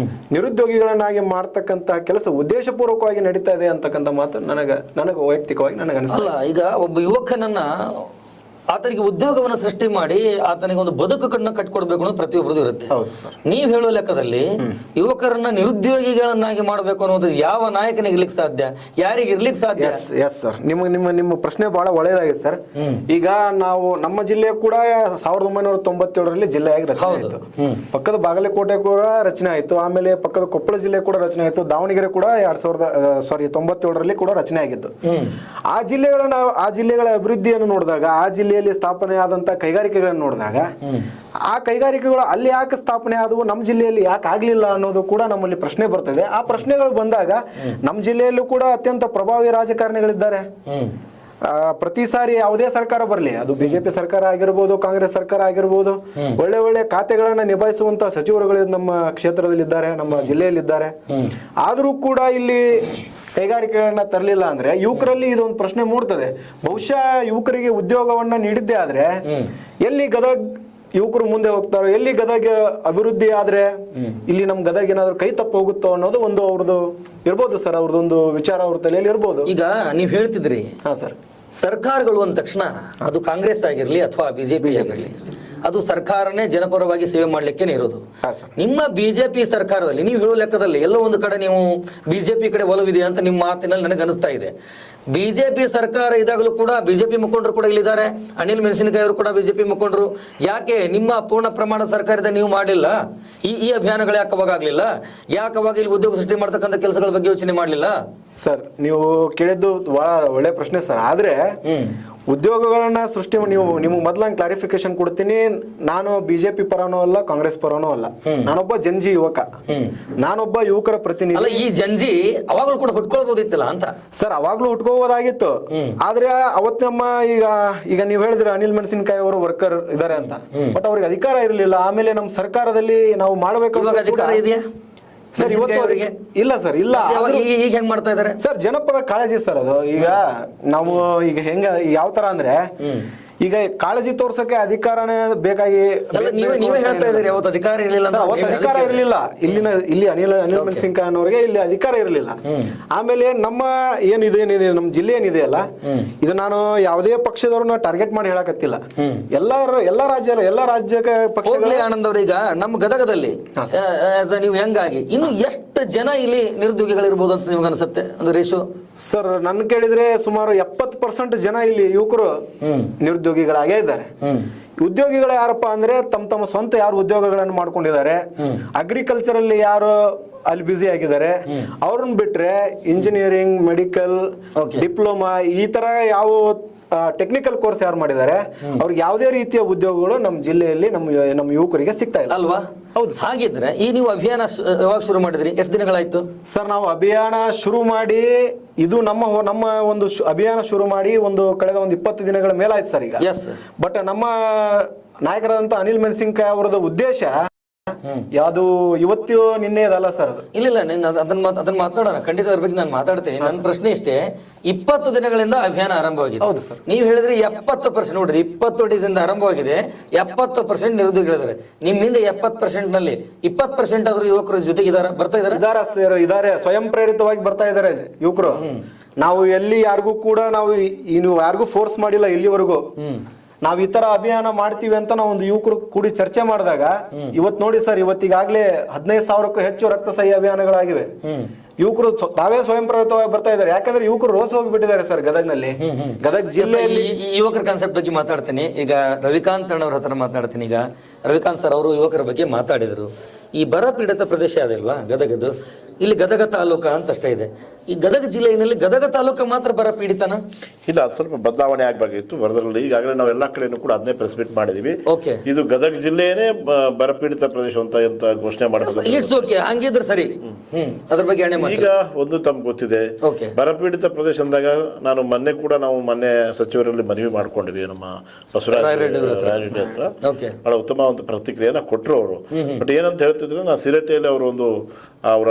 ನಿರುದ್ಯೋಗಿಗಳನ್ನಾಗಿ ಮಾಡ್ತಕ್ಕಂತ ಕೆಲಸ ಉದ್ದೇಶಪೂರ್ವಕವಾಗಿ ನಡೀತಾ ಇದೆ ಅಂತಕ್ಕಂಥ ಮಾತು ನನಗೆ ವೈಯಕ್ತಿಕವಾಗಿ ನನಗೆ ಅನಿಸ್ತಲ್ಲ. ಈಗ ಒಬ್ಬ ಯುವಕನನ್ನ ಆತನಿಗೆ ಉದ್ಯೋಗವನ್ನು ಸೃಷ್ಟಿ ಮಾಡಿ ಆತನಿಗೆ ಒಂದು ಬದುಕನ್ನು ಕಟ್ಕೊಡ್ಬೇಕು ಅನ್ನೋದು ಪ್ರತಿಯೊಬ್ಬರದು ಇರುತ್ತೆ. ನೀವ್ ಹೇಳೋ ಲೆಕ್ಕದಲ್ಲಿ ಯುವಕರನ್ನ ನಿರುದ್ಯೋಗಿಗಳನ್ನಾಗಿ ಮಾಡ್ಬೇಕು ಅನ್ನೋದು ಯಾವ ನಾಯಕನಿಗೆ ಇರ್ಲಿಕ್ಕೆ ಸಾಧ್ಯ, ಯಾರಿಗೆ ಇರ್ಲಿಕ್ಕೆ ಸಾಧ್ಯ? ಎಸ್ ಸರ್, ನಿಮ್ಮ ಪ್ರಶ್ನೆ ಬಹಳ ಒಳ್ಳೆಯದಾಗಿದೆ ಸರ್. ಈಗ ನಾವು ನಮ್ಮ ಜಿಲ್ಲೆ ಕೂಡ 1997ರಲ್ಲಿ ಜಿಲ್ಲೆಯಾಗಿ ರಚನೆ ಆಯಿತು. ಪಕ್ಕದ ಬಾಗಲಕೋಟೆ ಕೂಡ ರಚನೆ ಆಯಿತು. ಆಮೇಲೆ ಪಕ್ಕದ ಕೊಪ್ಪಳ ಜಿಲ್ಲೆ ಕೂಡ ರಚನೆ ಆಯಿತು. ದಾವಣಗೆರೆ ಕೂಡ 97ರಲ್ಲಿ ಕೂಡ ರಚನೆ ಆಗಿತ್ತು. ಆ ಜಿಲ್ಲೆಗಳ ಅಭಿವೃದ್ಧಿಯನ್ನು ನೋಡಿದಾಗ, ಆ ಜಿಲ್ಲೆಯಲ್ಲಿ ಸ್ಥಾಪನೆ ಆದಂತ ಕೈಗಾರಿಕೆಗಳನ್ನು ನೋಡಿದಾಗ, ಆ ಕೈಗಾರಿಕೆಗಳು ಅಲ್ಲಿ ಯಾಕೆ ಸ್ಥಾಪನೆ ಆದವು, ನಮ್ಮ ಜಿಲ್ಲೆಯಲ್ಲಿ ಯಾಕೆ ಆಗ್ಲಿಲ್ಲ ಅನ್ನೋದು ಕೂಡ ನಮ್ಮಲ್ಲಿ ಪ್ರಶ್ನೆ ಬರ್ತದೆ. ಆ ಪ್ರಶ್ನೆಗಳು ಬಂದಾಗ ನಮ್ಮ ಜಿಲ್ಲೆಯಲ್ಲೂ ಕೂಡ ಅತ್ಯಂತ ಪ್ರಭಾವಿ ರಾಜಕಾರಣಿಗಳಿದ್ದಾರೆ. ಪ್ರತಿ ಸಾರಿ ಯಾವುದೇ ಸರ್ಕಾರ ಬರಲಿ, ಅದು ಬಿಜೆಪಿ ಸರ್ಕಾರ ಆಗಿರ್ಬೋದು, ಕಾಂಗ್ರೆಸ್ ಸರ್ಕಾರ ಆಗಿರ್ಬೋದು, ಒಳ್ಳೆ ಖಾತೆಗಳನ್ನ ನಿಭಾಯಿಸುವಂತ ಸಚಿವರುಗಳು ನಮ್ಮ ಕ್ಷೇತ್ರದಲ್ಲಿ ಇದ್ದಾರೆ, ನಮ್ಮ ಜಿಲ್ಲೆಯಲ್ಲಿದ್ದಾರೆ. ಆದ್ರೂ ಕೂಡ ಇಲ್ಲಿ ಕೈಗಾರಿಕೆಗಳನ್ನ ತರಲಿಲ್ಲ ಅಂದ್ರೆ ಯುವಕರಲ್ಲಿ ಇದೊಂದು ಪ್ರಶ್ನೆ ಮೂಡ್ತದೆ. ಬಹುಶಃ ಯುವಕರಿಗೆ ಉದ್ಯೋಗವನ್ನ ನೀಡಿದ್ದೇ ಆದ್ರೆ ಎಲ್ಲಿ ಗದಗ್ ಯುವಕರು ಮುಂದೆ ಹೋಗ್ತಾರೋ, ಎಲ್ಲಿ ಗದಗ ಅಭಿವೃದ್ಧಿ ಆದ್ರೆ ಇಲ್ಲಿ ನಮ್ ಗದಗ ಏನಾದ್ರು ಕೈ ತಪ್ಪ ಹೋಗುತ್ತೋ ಅನ್ನೋದು ಒಂದು ಅವ್ರದ್ದು ಇರ್ಬೋದು ಸರ್. ಅವ್ರದ್ದೊಂದು ವಿಚಾರ ಅವ್ರ ತಲೆಯಲ್ಲಿ ಇರ್ಬೋದು. ಈಗ ನೀವ್ ಹೇಳ್ತಿದ್ರಿ, ಹಾ ಸರ್, ಸರ್ಕಾರಗಳು ಅಂದ ತಕ್ಷಣ ಅದು ಕಾಂಗ್ರೆಸ್ ಆಗಿರ್ಲಿ ಅಥವಾ ಬಿಜೆಪಿ ಆಗಿರ್ಲಿ, ಅದು ಸರ್ಕಾರನೇ ಜನಪರವಾಗಿ ಸೇವೆ ಮಾಡ್ಲಿಕ್ಕೆ ಇರೋದು. ನಿಮ್ಮ ಬಿಜೆಪಿ ಸರ್ಕಾರದಲ್ಲಿ ನೀವು ಹೇಳೋ ಲೆಕ್ಕದಲ್ಲಿ ಎಲ್ಲೋ ಒಂದು ಕಡೆ ನೀವು ಬಿಜೆಪಿ ಕಡೆ ಒಲವಿದೆ ಅಂತ ನಿಮ್ಮ ಮಾತಿನಲ್ಲಿ ನನಗೆ ಅನಿಸ್ತಾ ಇದೆ. ಬಿಜೆಪಿ ಸರ್ಕಾರ ಇದಾಗಲೂ ಕೂಡ ಬಿಜೆಪಿ ಮುಖಂಡರು ಕೂಡ ಇಲ್ಲಿದ್ದಾರೆ. ಅನಿಲ್ ಮೆಣಸಿನಕಾಯಿ ಅವರು ಕೂಡ ಬಿಜೆಪಿ ಮುಖಂಡರು. ಯಾಕೆ ನಿಮ್ಮ ಪೂರ್ಣ ಪ್ರಮಾಣದ ಸರ್ಕಾರದ ನೀವು ಮಾಡಲಿಲ್ಲ? ಈ ಅಭಿಯಾನಗಳು ಯಾಕೆ ಅವಾಗ ಆಗ್ಲಿಲ್ಲ? ಯಾಕೆ ಅವಾಗ ಇಲ್ಲಿ ಉದ್ಯೋಗ ಸೃಷ್ಟಿ ಮಾಡ್ತಕ್ಕಂಥ ಕೆಲಸಗಳ ಬಗ್ಗೆ ಯೋಚನೆ ಮಾಡಲಿಲ್ಲ? ಸರ್, ನೀವು ಕೇಳಿದ್ದು ಬಹಳ ಒಳ್ಳೆ ಪ್ರಶ್ನೆ ಸರ್. ಆದ್ರೆ ಉದ್ಯೋಗಗಳನ್ನ ಸೃಷ್ಟಿ ನಿಮ್ಗೆ ಮೊದ್ಲಂಗ್ ಕ್ಲಾರಿಫಿಕೇಶನ್ ಕೊಡ್ತೀನಿ. ನಾನು ಬಿಜೆಪಿ ಪರನೂ ಅಲ್ಲ, ಕಾಂಗ್ರೆಸ್ ಪರನೂ ಅಲ್ಲ. ನಾನೊಬ್ಬ ಜನಜಿ ಯುವಕ, ನಾನೊಬ್ಬ ಯುವಕರ ಪ್ರತಿನಿಧಿ. ಈ ಜನಜಿ ಅವಾಗ್ಲೂ ಕೂಡ ಹುಟ್ಕೊಳ್ಬಹುದಿತ್ತಲ್ಲ ಅಂತ ಸರ್. ಅವಾಗ್ಲೂ ಹುಟ್ಕೋಬೋದಾಗಿತ್ತು. ಆದ್ರೆ ಅವತ್ ನಮ್ಮ ಈಗ ನೀವ್ ಹೇಳಿದ್ರೆ ಅನಿಲ್ ಮೆಣಸಿನಕಾಯಿ ಅವರು ವರ್ಕರ್ ಇದಾರೆ ಅಂತ, ಬಟ್ ಅವ್ರಿಗೆ ಅಧಿಕಾರ ಇರಲಿಲ್ಲ. ಆಮೇಲೆ ನಮ್ಮ ಸರ್ಕಾರದಲ್ಲಿ ನಾವು ಮಾಡಬೇಕು ಅಧಿಕಾರ ಇದೆಯಾ ಸರ್? ಇವತ್ತು ಇಲ್ಲ ಸರ್, ಇಲ್ಲ. ಈಗ ಹೆಂಗ್ ಮಾಡ್ತಾ ಇದಾರೆ ಸರ್? ಜನಪರ ಕಾಳಜಿ ಸರ್ ಅದು. ಈಗ ನಾವು ಈಗ ಯಾವ ತರ ಅಂದ್ರೆ, ಈಗ ಕಾಳಜಿ ತೋರ್ಸಕ್ಕೆ ಅಧಿಕಾರನೇ ಬೇಕಾಗಿ ಅಲ್ಲ, ನೀವೇ ಹೇಳ್ತಾ ಇದ್ದೀರಿ ಅವತ್ತು ಅಧಿಕಾರ ಇರಲಿಲ್ಲ ಅಂತ. ಅವತ್ತು ಅಧಿಕಾರ ಇರಲಿಲ್ಲ. ಇಲ್ಲಿ ಅನಿಲ್ ಮೆಣಸಿನಕಾಯಿ ಅನ್ನೋರಿಗೆ ಇಲ್ಲಿ ಅಧಿಕಾರ ಇರಲಿಲ್ಲ. ಆಮೇಲೆ ನಮ್ಮ ಏನಿದೆ ನಮ್ಮ ಜಿಲ್ಲೆ ಏನಿದೆಯಲ್ಲ, ಇದು ನಾನು ಯಾವುದೇ ಪಕ್ಷದವ್ರನ್ನ ಟಾರ್ಗೆಟ್ ಮಾಡಿ ಹೇಳಕತ್ತಿಲ್ಲ. ಎಲ್ಲಾ ರಾಜ್ಯಕ್ಕೆ ಪಕ್ಷಗಳೇ. ಆನಂದ್ ಅವ್ರ, ಈಗ ನಮ್ಮ ಗದಗದಲ್ಲಿ ನೀವು ಹೆಂಗಾಗಿ ಇನ್ನು ಎಷ್ಟು ಜನ ಇಲ್ಲಿ ನಿರುದ್ಯೋಗಿಗಳಿರ್ಬೋದು ಅಂತ ನಿಮ್ಗೆ ಅನ್ಸುತ್ತೆ ಒಂದು ರೇಷಿಯೋ? ಸರ್, ನನ್ ಕೇಳಿದ್ರೆ ಸುಮಾರು 70% ಜನ ಇಲ್ಲಿ ಯುವಕರು ನಿರುದ್ಯೋಗಿಗಳಾಗೇ ಇದ್ದಾರೆ. ಉದ್ಯೋಗಿಗಳು ಯಾರಪ್ಪ ಅಂದ್ರೆ ತಮ್ಮ ಸ್ವಂತ ಯಾರು ಉದ್ಯೋಗಗಳನ್ನು ಮಾಡ್ಕೊಂಡಿದ್ದಾರೆ, ಅಗ್ರಿಕಲ್ಚರ್ ಅಲ್ಲಿ ಯಾರು ಅಲ್ಲಿ ಬ್ಯುಸಿ ಆಗಿದ್ದಾರೆ, ಅವ್ರನ್ನ ಬಿಟ್ರೆ ಇಂಜಿನಿಯರಿಂಗ್, ಮೆಡಿಕಲ್, ಡಿಪ್ಲೊಮಾ ಈ ತರ ಯಾವ ಟೆಕ್ನಿಕಲ್ ಕೋರ್ಸ್ ಯಾರು ಮಾಡಿದ್ದಾರೆ ಅವ್ರಿಗೆ ಯಾವುದೇ ರೀತಿಯ ಉದ್ಯೋಗಗಳು ನಮ್ಮ ಜಿಲ್ಲೆಯಲ್ಲಿ ನಮ್ಮ ಯುವಕರಿಗೆ ಸಿಗ್ತಾ ಇಲ್ಲ ಅಲ್ವಾ? ಹೌದು. ಹಾಗಿದ್ರೆ ಈ ನೀವು ಅಭಿಯಾನ ಯಾವಾಗ ಶುರು ಮಾಡಿದ್ರಿ? ಎಷ್ಟು ದಿನಗಳಾಯ್ತು ಸರ್? ನಾವು ಅಭಿಯಾನ ಶುರು ಮಾಡಿ ಇದು ನಮ್ಮ ಒಂದು ಅಭಿಯಾನ ಶುರು ಮಾಡಿ ಕಳೆದ 20 ದಿನಗಳ ಮೇಲಾಯ್ತು ಸರ್ ಈಗ. ಬಟ್ ನಮ್ಮ ನಾಯಕರಾದಂತ ಅನಿಲ್ ಮೆಣಸಿನಕಾಯಿ ಅವರದ ಉದ್ದೇಶ ಯಾವುದು ಇವತ್ತು ನಿನ್ನೆದಲ್ಲ ಸರ್. ಇಲ್ಲ, ಅದನ್ನ ಮಾತಾಡೋಣ, ಖಂಡಿತ ಅದ್ರ ಬಗ್ಗೆ ನಾನು ಮಾತಾಡ್ತೇನೆ. ನನ್ನ ಪ್ರಶ್ನೆ ಇಷ್ಟೇ, 20 ದಿನಗಳಿಂದ ಅಭಿಯಾನ ಆರಂಭವಾಗಿದೆ. ಹೌದು ಸರ್. ನೀವು ಹೇಳಿದ್ರೆ 70% ನೋಡ್ರಿ, 20 ಡೇಸ್ ಇಂದ ಆರಂಭವಾಗಿದೆ, 70% ನಿರುದ್ಯೋಗಿಗಳಿದ್ದಾರೆ. ನಿಮ್ಮಿಂದ 70% ನಲ್ಲಿ 20% ಆದ್ರೂ ಯುವಕರು ಜೊತೆಗೆ ಬರ್ತಾ ಇದಾರೆ, ಸ್ವಯಂ ಪ್ರೇರಿತವಾಗಿ ಬರ್ತಾ ಇದಾರೆ ಯುವಕರು. ನಾವು ಎಲ್ಲಿ ಯಾರಿಗೂ ಕೂಡ ನೀವು ಯಾರಿಗೂ ಫೋರ್ಸ್ ಮಾಡಿಲ್ಲ ಇಲ್ಲಿವರೆಗೂ. ನಾವ್ ಈ ತರ ಅಭಿಯಾನ ಮಾಡ್ತೀವಿ ಅಂತ ನಾವು ಒಂದು ಯುವಕರು ಕೂಡಿ ಚರ್ಚೆ ಮಾಡಿದಾಗ ಇವತ್ ನೋಡಿ ಸರ್, ಇವತ್ತಿಗಾಗ್ಲೇ 15,000ಕ್ಕೂ ಹೆಚ್ಚು ರಕ್ತಸಹಿ ಅಭಿಯಾನಗಳಾಗಿವೆ. ಯುವಕರು ತಾವೇ ಸ್ವಯಂ ಪ್ರೇರಿತವಾಗಿ ಬರ್ತಾ ಇದ್ದಾರೆ. ಯಾಕಂದ್ರೆ ಯುವಕರು ರೋಸ್ ಹೋಗಿಬಿಟ್ಟಿದ್ದಾರೆ ಸರ್ ಗದಗ್ನಲ್ಲಿ. ಗದಗ್ ಜಿಲ್ಲೆಯಲ್ಲಿ ಯುವಕರ ಕಾನ್ಸೆಪ್ಟ್ ಬಗ್ಗೆ ಮಾತಾಡ್ತೀನಿ. ಈಗ ರವಿಕಾಂತ್ ಅಣ್ಣವ್ರ ಹತ್ರ ಮಾತಾಡ್ತೀನಿ. ಈಗ ರವಿಕಾಂತ್ ಸರ್ ಅವರು ಯುವಕರ ಬಗ್ಗೆ ಮಾತಾಡಿದ್ರು. ಈ ಬರ ಪೀಡಿತ ಪ್ರದೇಶ ಅದಲ್ವಾ ಗದಗದ್ದು, ಇಲ್ಲಿ ಗದಗ ತಾಲೂಕ ಅಂತ ಅಷ್ಟೇ ಇದೆ. ಈ ಗದಗ ಜಿಲ್ಲೆಯಲ್ಲಿ ಗದಗ ತಾಲೂಕ ಮಾತ್ರ ಬರ ಪೀಡಿತನ? ಇಲ್ಲ, ಅದು ಸ್ವಲ್ಪ ಬದಲಾವಣೆ ಆಗ್ಬೇಕಾಗಿತ್ತು ವರದಲ್ಲಿ. ಈಗಾಗಲೇ ನಾವು ಎಲ್ಲಾ ಕಡೆನೂ ಕೂಡ ಅದನ್ನೇ ಪ್ರೆಸ್ ಮೀಟ್ ಮಾಡಿದೀವಿ. ಇದು ಗದಗ ಜಿಲ್ಲೆಯೇ ಬರಪೀಡಿತ ಪ್ರದೇಶ ಅಂತ ಘೋಷಣೆ ಮಾಡಬಹುದು. ಇಟ್ಸ್ ಓಕೆ, ಹಂಗಿದ್ರೆ ಸರಿ. ಅದ್ರ ಬಗ್ಗೆ ಈಗ ಒಂದು ತಮ್ಗೆ ಗೊತ್ತಿದೆ, ಬರಪೀಡಿತ ಪ್ರದೇಶ ಅಂದಾಗ ನಾವು ಮೊನ್ನೆ ಸಚಿವರಲ್ಲಿ ಮನವಿ ಮಾಡ್ಕೊಂಡಿವಿ ನಮ್ಮ ಬಸವರಾಜ ರಾಯರೆಡ್ಡಿ ಹತ್ರ. ಬಹಳ ಉತ್ತಮ ಒಂದು ಪ್ರತಿಕ್ರಿಯೆನ ಕೊಟ್ಟರು ಅವರು. ಬಟ್ ಏನಂತ ಹೇಳ್ತಿದ್ರೆ, ನಾ ಸಿರಟೆಯಲ್ಲಿ ಅವರು ಅವರ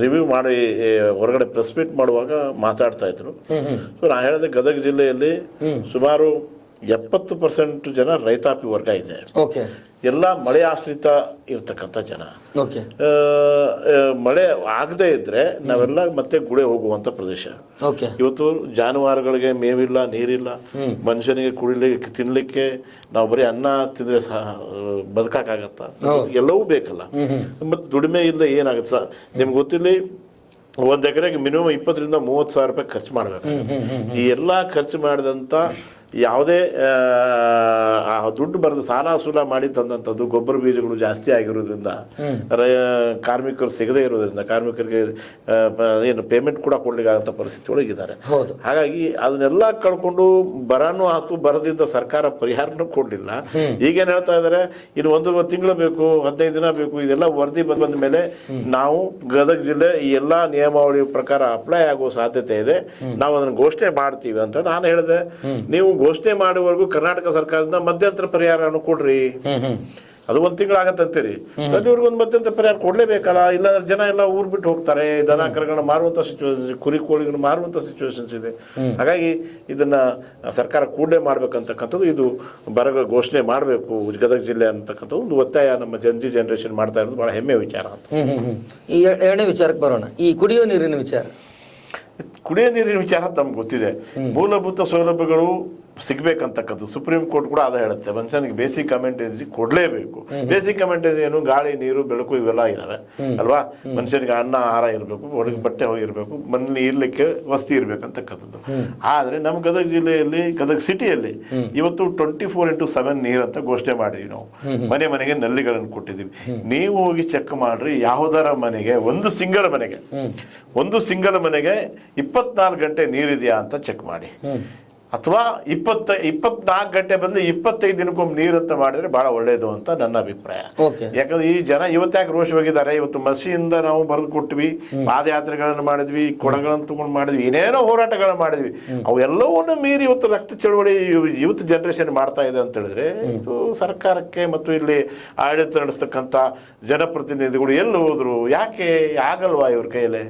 ರಿವ್ಯೂ ಮಾಡಿ ಹೊರಗಡೆ ಪ್ರೆಸ್ ಮೀಟ್ ಮಾಡುವಾಗ ಮಾತಾಡ್ತಾ ಇದ್ರು. ಸೊ ನಾ ಹೇಳಿದೆ, ಗದಗ ಜಿಲ್ಲೆಯಲ್ಲಿ ಸುಮಾರು 70% ಜನ ರೈತಾಪಿ ವರ್ಗ ಇದೆ. ಎಲ್ಲ ಮಳೆ ಆಶ್ರಿತ ಇರ್ತಕ್ಕಂಥ ಜನ. ಮಳೆ ಆಗದೆ ಇದ್ರೆ ನಾವೆಲ್ಲ ಮತ್ತೆ ಗುಳೆ ಹೋಗುವಂತ ಪ್ರದೇಶ. ಇವತ್ತು ಜಾನುವಾರುಗಳಿಗೆ ಮೇವಿಲ್ಲ, ನೀರಿಲ್ಲ, ಮನುಷ್ಯನಿಗೆ ಕುಡಿಲಿಕ್ಕೆ ತಿನ್ಲಿಕ್ಕೆ ನಾವು ಬರೀ ಅನ್ನ ತಿಂದ್ರೆ ಬದುಕಾಗತ್ತ? ಎಲ್ಲವೂ ಬೇಕಲ್ಲ. ಮತ್ತೆ ದುಡಿಮೆ ಇಲ್ಲದೆ ಏನಾಗುತ್ತೆ ಸರ್? ನಿಮ್ಗೆ ಗೊತ್ತಿಲ್ಲ, ಒಂದ್ ಎಕರೆಗೆ ಮಿನಿಮಮ್ 20,000 ರಿಂದ 30,000 ರೂಪಾಯಿ ಖರ್ಚು ಮಾಡ್ಬೇಕು. ಈ ಎಲ್ಲಾ ಖರ್ಚು ಮಾಡಿದಂತ ಯಾವುದೇ ದುಡ್ಡು ಬರೆದು ಸಾಲ ಸೂಲ ಮಾಡಿ ತಂದಂಥದ್ದು, ಗೊಬ್ಬರ ಬೀಜಗಳು ಜಾಸ್ತಿ ಆಗಿರೋದ್ರಿಂದ, ಕಾರ್ಮಿಕರು ಸಿಗದೇ ಇರೋದ್ರಿಂದ ಕಾರ್ಮಿಕರಿಗೆ ಏನು ಪೇಮೆಂಟ್ ಕೂಡ ಕೊಡ್ಲಿಕ್ಕಾಗಂಥ ಪರಿಸ್ಥಿತಿ ಒಳಗಿದ್ದಾರೆ. ಹಾಗಾಗಿ ಅದನ್ನೆಲ್ಲ ಕಳ್ಕೊಂಡು ಬರನೂ ಆತು, ಬರದಿಂದ ಸರ್ಕಾರ ಪರಿಹಾರನೂ ಕೊಡಲಿಲ್ಲ. ಈಗೇನು ಹೇಳ್ತಾ ಇದ್ದಾರೆ, ಇನ್ನು 1 ತಿಂಗಳು ಬೇಕು, 15 ದಿನ ಬೇಕು, ಇದೆಲ್ಲ ವರದಿ ಬಂದ ಮೇಲೆ ನಾವು ಗದಗ ಜಿಲ್ಲೆ ಈ ಎಲ್ಲ ನಿಯಮಾವಳಿ ಪ್ರಕಾರ ಅಪ್ಲೈ ಆಗೋ ಸಾಧ್ಯತೆ ಇದೆ, ನಾವು ಅದನ್ನು ಘೋಷಣೆ ಮಾಡ್ತೀವಿ ಅಂತ ನಾನು ಹೇಳಿದೆ. ನೀವು ಘೋಷಣೆ ಮಾಡುವವರೆಗೂ ಕರ್ನಾಟಕ ಸರ್ಕಾರದಿಂದ ಮಧ್ಯಂತರ ಪರಿಹಾರವನ್ನು ಕೊಡ್ರಿ. ಅದು 1 ತಿಂಗಳು ಆಗತ್ತಂತೀರಿ, ಇವ್ರಿಗೆ ಒಂದು ಮಧ್ಯಂತರ ಪರಿಹಾರ ಕೊಡ್ಲೇಬೇಕಲ್ಲ. ಇಲ್ಲ ಜನ ಎಲ್ಲ ಊರ್ ಬಿಟ್ಟು ಹೋಗ್ತಾರೆ, ದನ ಕರುಗಳನ್ನ ಮಾರುವಂತ ಸಿಚುವೇಶನ್, ಕುರಿ ಕೋಳಿಗಳನ್ನ ಮಾರುವಂತ ಸಿಚುವೇಶನ್ಸ್ ಇದೆ. ಹಾಗಾಗಿ ಇದನ್ನ ಸರ್ಕಾರ ಕೂಡಲೇ ಮಾಡ್ಬೇಕಂತಕ್ಕಂಥದ್ದು, ಇದು ಬರ ಘೋಷಣೆ ಮಾಡಬೇಕು ಗದಗ ಜಿಲ್ಲೆ ಅಂತಕ್ಕಂಥದ್ದು ಒಂದು ಒತ್ತಾಯ ನಮ್ಮ ಜನರೇಷನ್ ಮಾಡ್ತಾ ಇರೋದು ಬಹಳ ಹೆಮ್ಮೆ ವಿಚಾರ ಅಂತ. ಈ ಎರಡನೇ ವಿಚಾರಕ್ಕೆ ಬರೋಣ, ಈ ಕುಡಿಯೋ ನೀರಿನ ವಿಚಾರ. ಕುಡಿಯೋ ನೀರಿನ ವಿಚಾರ ತಮ್ಗೆ ಗೊತ್ತಿದೆ. ಮೂಲಭೂತ ಸೌಲಭ್ಯಗಳು ಸಿಗ್ಬೇಕಂತಕ್ಕಂಥ ಸುಪ್ರೀಂ ಕೋರ್ಟ್ ಕೂಡ ಅದ ಹೇಳುತ್ತೆ. ಮನುಷ್ಯನಿಗೆ ಬೇಸಿಕ್ ಅಮೆಂಟೇಜ್ ಕೊಡ್ಲೇಬೇಕು. ಬೇಸಿಕ್ ಅಮೆಂಟೇಜ್ ಏನು? ಗಾಳಿ, ನೀರು, ಬೆಳಕು ಇವೆಲ್ಲ ಇದಾವೆ ಅಲ್ವಾ? ಮನುಷ್ಯನಿಗೆ ಅನ್ನ, ಆಹಾರ ಇರಬೇಕು, ಒಳಗೆ ಬಟ್ಟೆ ಹೋಗಿರ್ಬೇಕು, ಮನೇಲಿ ಇರ್ಲಿಕ್ಕೆ ವಸತಿ ಇರ್ಬೇಕಂತಕ್ಕಂಥದ್ದು. ಆದ್ರೆ ನಮ್ಮ ಗದಗ ಜಿಲ್ಲೆಯಲ್ಲಿ, ಗದಗ ಸಿಟಿಯಲ್ಲಿ ಇವತ್ತು 24x7 ನೀರ್ ಅಂತ ಘೋಷಣೆ ಮಾಡಿದ್ವಿ. ನಾವು ಮನೆಗೆ ನಲ್ಲಿಗಳನ್ನು ಕೊಟ್ಟಿದ್ದೀವಿ. ನೀವು ಹೋಗಿ ಚೆಕ್ ಮಾಡ್ರಿ, ಯಾವುದರ ಮನೆಗೆ ಒಂದು ಸಿಂಗಲ್ ಮನೆಗೆ 24 ಗಂಟೆ ನೀರಿದೆಯಾ ಅಂತ ಚೆಕ್ ಮಾಡಿ. ಅಥವಾ 24 ಗಂಟೆ ಬದಲು 25 ದಿನಕ್ಕೊಮ್ಮೆ ನೀರಂತ ಮಾಡಿದ್ರೆ ಬಹಳ ಒಳ್ಳೇದು ಅಂತ ನನ್ನ ಅಭಿಪ್ರಾಯ. ಯಾಕಂದ್ರೆ ಈ ಜನ ಇವತ್ತಾಗ ರೋಷವಾಗಿದ್ದಾರೆ. ಇವತ್ತು ಮಸಿಯಿಂದ ನಾವು ಬರೆದು ಕೊಟ್ವಿ, ಪಾದಯಾತ್ರೆಗಳನ್ನು ಮಾಡಿದ್ವಿ, ಕೊಡಗಳನ್ನು ತಗೊಂಡು ಮಾಡಿದ್ವಿ, ಏನೇನೋ ಹೋರಾಟಗಳನ್ನ ಮಾಡಿದ್ವಿ. ಅವೆಲ್ಲವನ್ನು ಮೀರಿ ಇವತ್ತು ರಕ್ತ ಚಳವಳಿ ಯೂತ್ ಜನರೇಷನ್ ಮಾಡ್ತಾ ಇದೆ ಅಂತ ಹೇಳಿದ್ರೆ, ಇದು ಸರ್ಕಾರಕ್ಕೆ ಮತ್ತು ಇಲ್ಲಿ ಆಡಳಿತ ನಡೆಸ್ತಕ್ಕಂಥ ಜನಪ್ರತಿನಿಧಿಗಳು ಎಲ್ಲಿ ಹೋದ್ರು, ಯಾಕೆ ಆಗಲ್ವಾ ಇವ್ರ ಕೈಯಲ್ಲಿ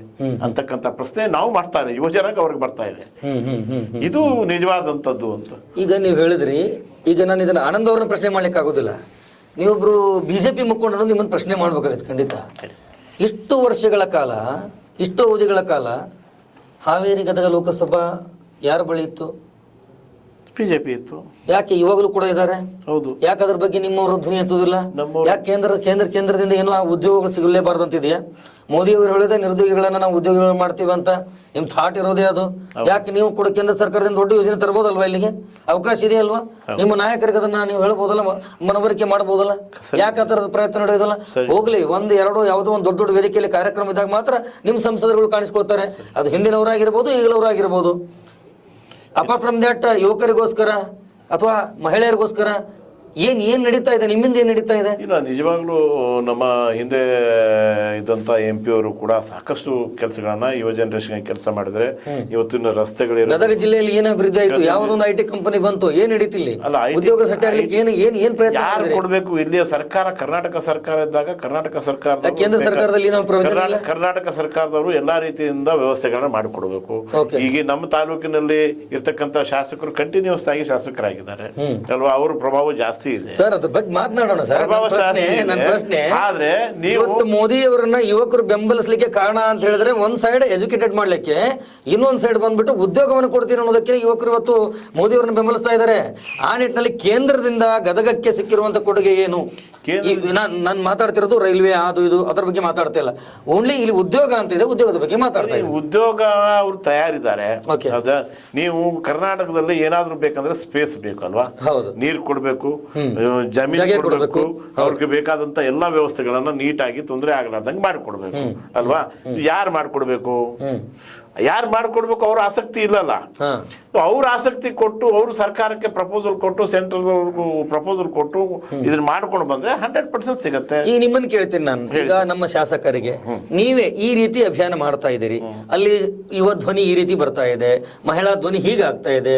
ಅಂತಕ್ಕಂಥ ಪ್ರಶ್ನೆ ನಾವು ಮಾಡ್ತಾ ಇದ್ದೀವಿ. ಯುವಜನಾಂಗ ಅವ್ರಿಗೆ ಬರ್ತಾ ಇದೆ. ಇದು ನಿಜ ನಿಜವಾದಂಥದ್ದು ಅಂತ. ಈಗ ನೀವು ಹೇಳಿದ್ರಿ, ಈಗ ನಾನು ಇದನ್ನ ಆನಂದ್ ಅವ್ರನ್ನ ಪ್ರಶ್ನೆ ಮಾಡ್ಲಿಕ್ಕೆ ಆಗೋದಿಲ್ಲ. ನೀವೊಬ್ರು ಬಿಜೆಪಿ ಮುಖಂಡರು, ನಿಮ್ಮನ್ನು ಪ್ರಶ್ನೆ ಮಾಡ್ಬೇಕಾಗತ್ತೆ ಖಂಡಿತ. ಇಷ್ಟು ವರ್ಷಗಳ ಕಾಲ, ಇಷ್ಟು ಅವಧಿಗಳ ಕಾಲ ಹಾವೇರಿ ಗದಗ ಲೋಕಸಭಾ ಯಾರ ಬಳಿ ಇತ್ತು? ಬಿಜೆಪಿ ಇತ್ತು. ಯಾಕೆ ಇವಾಗಲೂ ಕೂಡ ಇದ್ದಾರೆ? ಹೌದು. ಯಾಕೆ ಅದ್ರ ಬಗ್ಗೆ ನಿಮ್ಮವರು ಧ್ವನಿ ಎತ್ತುದಿಲ್ಲ? ನಮ್ಮವ್ರು- ಯಾಕೆ ಕೇಂದ್ರದಿಂದ ಏನೋ ಆ ಉದ್ಯೋಗಗಳು ಸಿಗಲೇಬಾರ್ದು ಅಂತಿದೆಯಾ? ಮೋದಿ ಅವರು ಹೇಳಿದ ನಿರುದ್ಯೋಗಿಗಳನ್ನ ನಾವು ಉದ್ಯೋಗಿಗಳು ಮಾಡ್ತೀವಿ ಅಂತ ನಿಮ್ ಥಾಟ್ ಇರೋದೇ ಅದು. ಯಾಕೆ ನೀವು ಕೂಡ ಕೇಂದ್ರ ಸರ್ಕಾರದಿಂದ ದೊಡ್ಡ ಯೋಜನೆ ತರಬಹುದಲ್ವಾ? ಇಲ್ಲಿಗೆ ಅವಕಾಶ ಇದೆಯಲ್ವಾ? ನಿಮ್ಮ ನಾಯಕರಿಗೆ ಅದನ್ನ ನೀವು ಹೇಳ್ಬೋದಲ್ಲ, ಮನವರಿಕೆ ಮಾಡಬಹುದಲ್ಲ? ಯಾಕೆ ಆ ತರದ ಪ್ರಯತ್ನ ನಡೆಯೋದಲ್ಲ? ಹೋಗ್ಲಿ, ಒಂದು ಎರಡೋ ಯಾವುದೋ ಒಂದು ದೊಡ್ಡ ದೊಡ್ಡ ವೇದಿಕೆಯಲ್ಲಿ ಕಾರ್ಯಕ್ರಮ ಇದ್ದಾಗ ಮಾತ್ರ ನಿಮ್ ಸಂಸದರುಗಳು ಕಾಣಿಸ್ಕೊಳ್ತಾರೆ. ಅದು ಹಿಂದಿನವರಾಗಿರ್ಬೋದು, ಈಗಲವರಾಗಿರ್ಬೋದು. ಅಪಾರ್ಟ್ ಫ್ರಮ್ ದಟ್, ಯುವಕರಿಗೋಸ್ಕರ ಅಥವಾ ಮಹಿಳೆಯರಿಗೋಸ್ಕರ ಏನ್ ನಡೀತಾ ಇದೆ? ನಿಮ್ಮಿಂದ ಏನ್ ನಡೀತಾ ಇದೆ? ಇಲ್ಲ, ನಿಜವಾಗ್ಲೂ ನಮ್ಮ ಹಿಂದೆ ಇದ್ದಂತ MP ಅವರು ಕೂಡ ಸಾಕಷ್ಟು ಕೆಲಸಗಳನ್ನ ಯುವ ಜನರೇಷನ್ ಕೆಲಸ ಮಾಡಿದ್ರೆ ಇವತ್ತಿನ ರಸ್ತೆಗಳಿರೋ ಗದಗ ಜಿಲ್ಲೆಯಲ್ಲಿ ಏನ್ ಅಭಿವೃದ್ಧಿ ಆಯ್ತು? ಯಾವ್ದೊಂದು IT ಕಂಪನಿ ಬಂತು, ಏನ್ ನಡೀತಿಲ್ಲಿ? ಅಲ್ಲ, ಉದ್ಯೋಗ ಸೃಷ್ಟಿ ಆಗ್ಲಿಕ್ಕೆ ಏನ್ ಪ್ರಯತ್ನ ಯಾರು ಮಾಡಿದ್ರಿ? ಕೊಡ್ಬೇಕು? ಇಲ್ಲಿಯ ಸರ್ಕಾರ, ಕರ್ನಾಟಕ ಸರ್ಕಾರ ಇದ್ದಾಗ ಕರ್ನಾಟಕ ಸರ್ಕಾರ, ಕೇಂದ್ರ ಸರ್ಕಾರದಲ್ಲಿ ನಾವು ಪ್ರವೇಶ ಇಲ್ಲ? ಕರ್ನಾಟಕ ಸರ್ಕಾರದವರು ಎಲ್ಲಾ ರೀತಿಯಿಂದ ವ್ಯವಸ್ಥೆಗಳನ್ನ ಮಾಡಿಕೊಡ್ಬೇಕು. Okay. ಈಗ ನಮ್ಮ ತಾಲೂಕಿನಲ್ಲಿ ಇರ್ತಕ್ಕಂಥ ಶಾಸಕರು ಕಂಟಿನ್ಯೂಸ್ ಆಗಿ ಶಾಸಕರಾಗಿದ್ದಾರೆ ಅಲ್ವಾ? ಅವ್ರ ಪ್ರಭಾವ ಜಾಸ್ತಿ ಇದೆ ಸರ್. ಅದ್ರ ಬಗ್ಗೆ ಮಾತನಾಡೋಣ ಸರ್. ನನ್ನ ಪ್ರಶ್ನೆ, ಆದ್ರೆ ನೀವು ಇವತ್ತು ಮೋದಿ ಅವರನ್ನ ಯುವಕರು ಬೆಂಬಲಿಸಲಿಕ್ಕೆ ಕಾರಣ ಅಂತ ಹೇಳಿದ್ರೆ, ಒಂದ್ ಸೈಡ್ ಎಜುಕೇಟೆಡ್ ಮಾಡ್ಲಿಕ್ಕೆ, ಇನ್ನೊಂದ್ ಸೈಡ್ ಬಂದ್ಬಿಟ್ಟು ಉದ್ಯೋಗವನ್ನು ಕೊಡ್ತೀನಿ ಅನ್ನೋದಕ್ಕೆ ಯುವಕರು ಇವತ್ತು ಮೋದಿ ಅವರನ್ನ ಬೆಂಬಲಿಸ್ತಾ ಇದ್ದಾರೆ. ಆ ನಿಟ್ಟಿನಲ್ಲಿ ಕೇಂದ್ರದಿಂದ ಗದಗಕ್ಕೆ ಸಿಕ್ಕಿರುವಂತ ಕೊಡುಗೆ ಏನು? ನಾನು ಮಾತಾಡ್ತಿರೋದು ರೈಲ್ವೆ, ಅದು ಇದು ಅದ್ರ ಬಗ್ಗೆ ಮಾತಾಡ್ತಾ ಇಲ್ಲ. ಓನ್ಲಿ ಇಲ್ಲಿ ಉದ್ಯೋಗ ಅಂತ ಇದೆ, ಉದ್ಯೋಗದ ಬಗ್ಗೆ ಮಾತಾಡ್ತಾ ಇಲ್ಲ. ಉದ್ಯೋಗ ಅವ್ರು ತಯಾರಿದ್ದಾರೆ. Okay. ಹೌದಾ? ನೀವು ಕರ್ನಾಟಕದಲ್ಲಿ ಏನಾದ್ರೂ ಬೇಕಂದ್ರೆ ಸ್ಪೇಸ್ ಬೇಕು ಅಲ್ವಾ? ಹೌದು. ನೀರು ಕೊಡ್ಬೇಕು, ಜಮೀನು ಕೊಡ್ಬೇಕು, ಅವ್ರಿಗೆ ಬೇಕಾದಂತ ಎಲ್ಲಾ ವ್ಯವಸ್ಥೆಗಳನ್ನ ನೀಟಾಗಿ ತೊಂದರೆ ಆಗ್ಲಾರ್ದಂಗೆ ಮಾಡಿಕೊಡ್ಬೇಕು ಅಲ್ವಾ? ಯಾರು ಮಾಡ್ಕೊಡ್ಬೇಕು? ಯಾರು ಮಾಡ್ಕೊಡ್ಬೇಕು? ಅವ್ರ ಆಸಕ್ತಿ ಇಲ್ಲಲ್ಲ. ಅವ್ರ ಆಸಕ್ತಿ ಕೊಟ್ಟು, ಅವ್ರು ಸರ್ಕಾರಕ್ಕೆ ಪ್ರಪೋಸಲ್ ಕೊಟ್ಟು, ಸೆಂಟ್ರಲ್ ಪ್ರಪೋಸಲ್ ಕೊಟ್ಟು ಇದನ್ನ ಮಾಡ್ಕೊಂಡು ಬಂದ್ರೆ 100% ಸಿಗತ್ತೆ. ಈಗ ನಿಮ್ಮನ್ನು ಕೇಳ್ತೀನಿ ನಾನು, ಈಗ ನಮ್ಮ ಶಾಸಕರಿಗೆ ನೀವೇ ಈ ರೀತಿ ಅಭಿಯಾನ ಮಾಡ್ತಾ ಇದ್ದೀರಿ, ಅಲ್ಲಿ ಯುವ ಧ್ವನಿ ಈ ರೀತಿ ಬರ್ತಾ ಇದೆ, ಮಹಿಳಾ ಧ್ವನಿ ಹೀಗಾಗ್ತಾ ಇದೆ,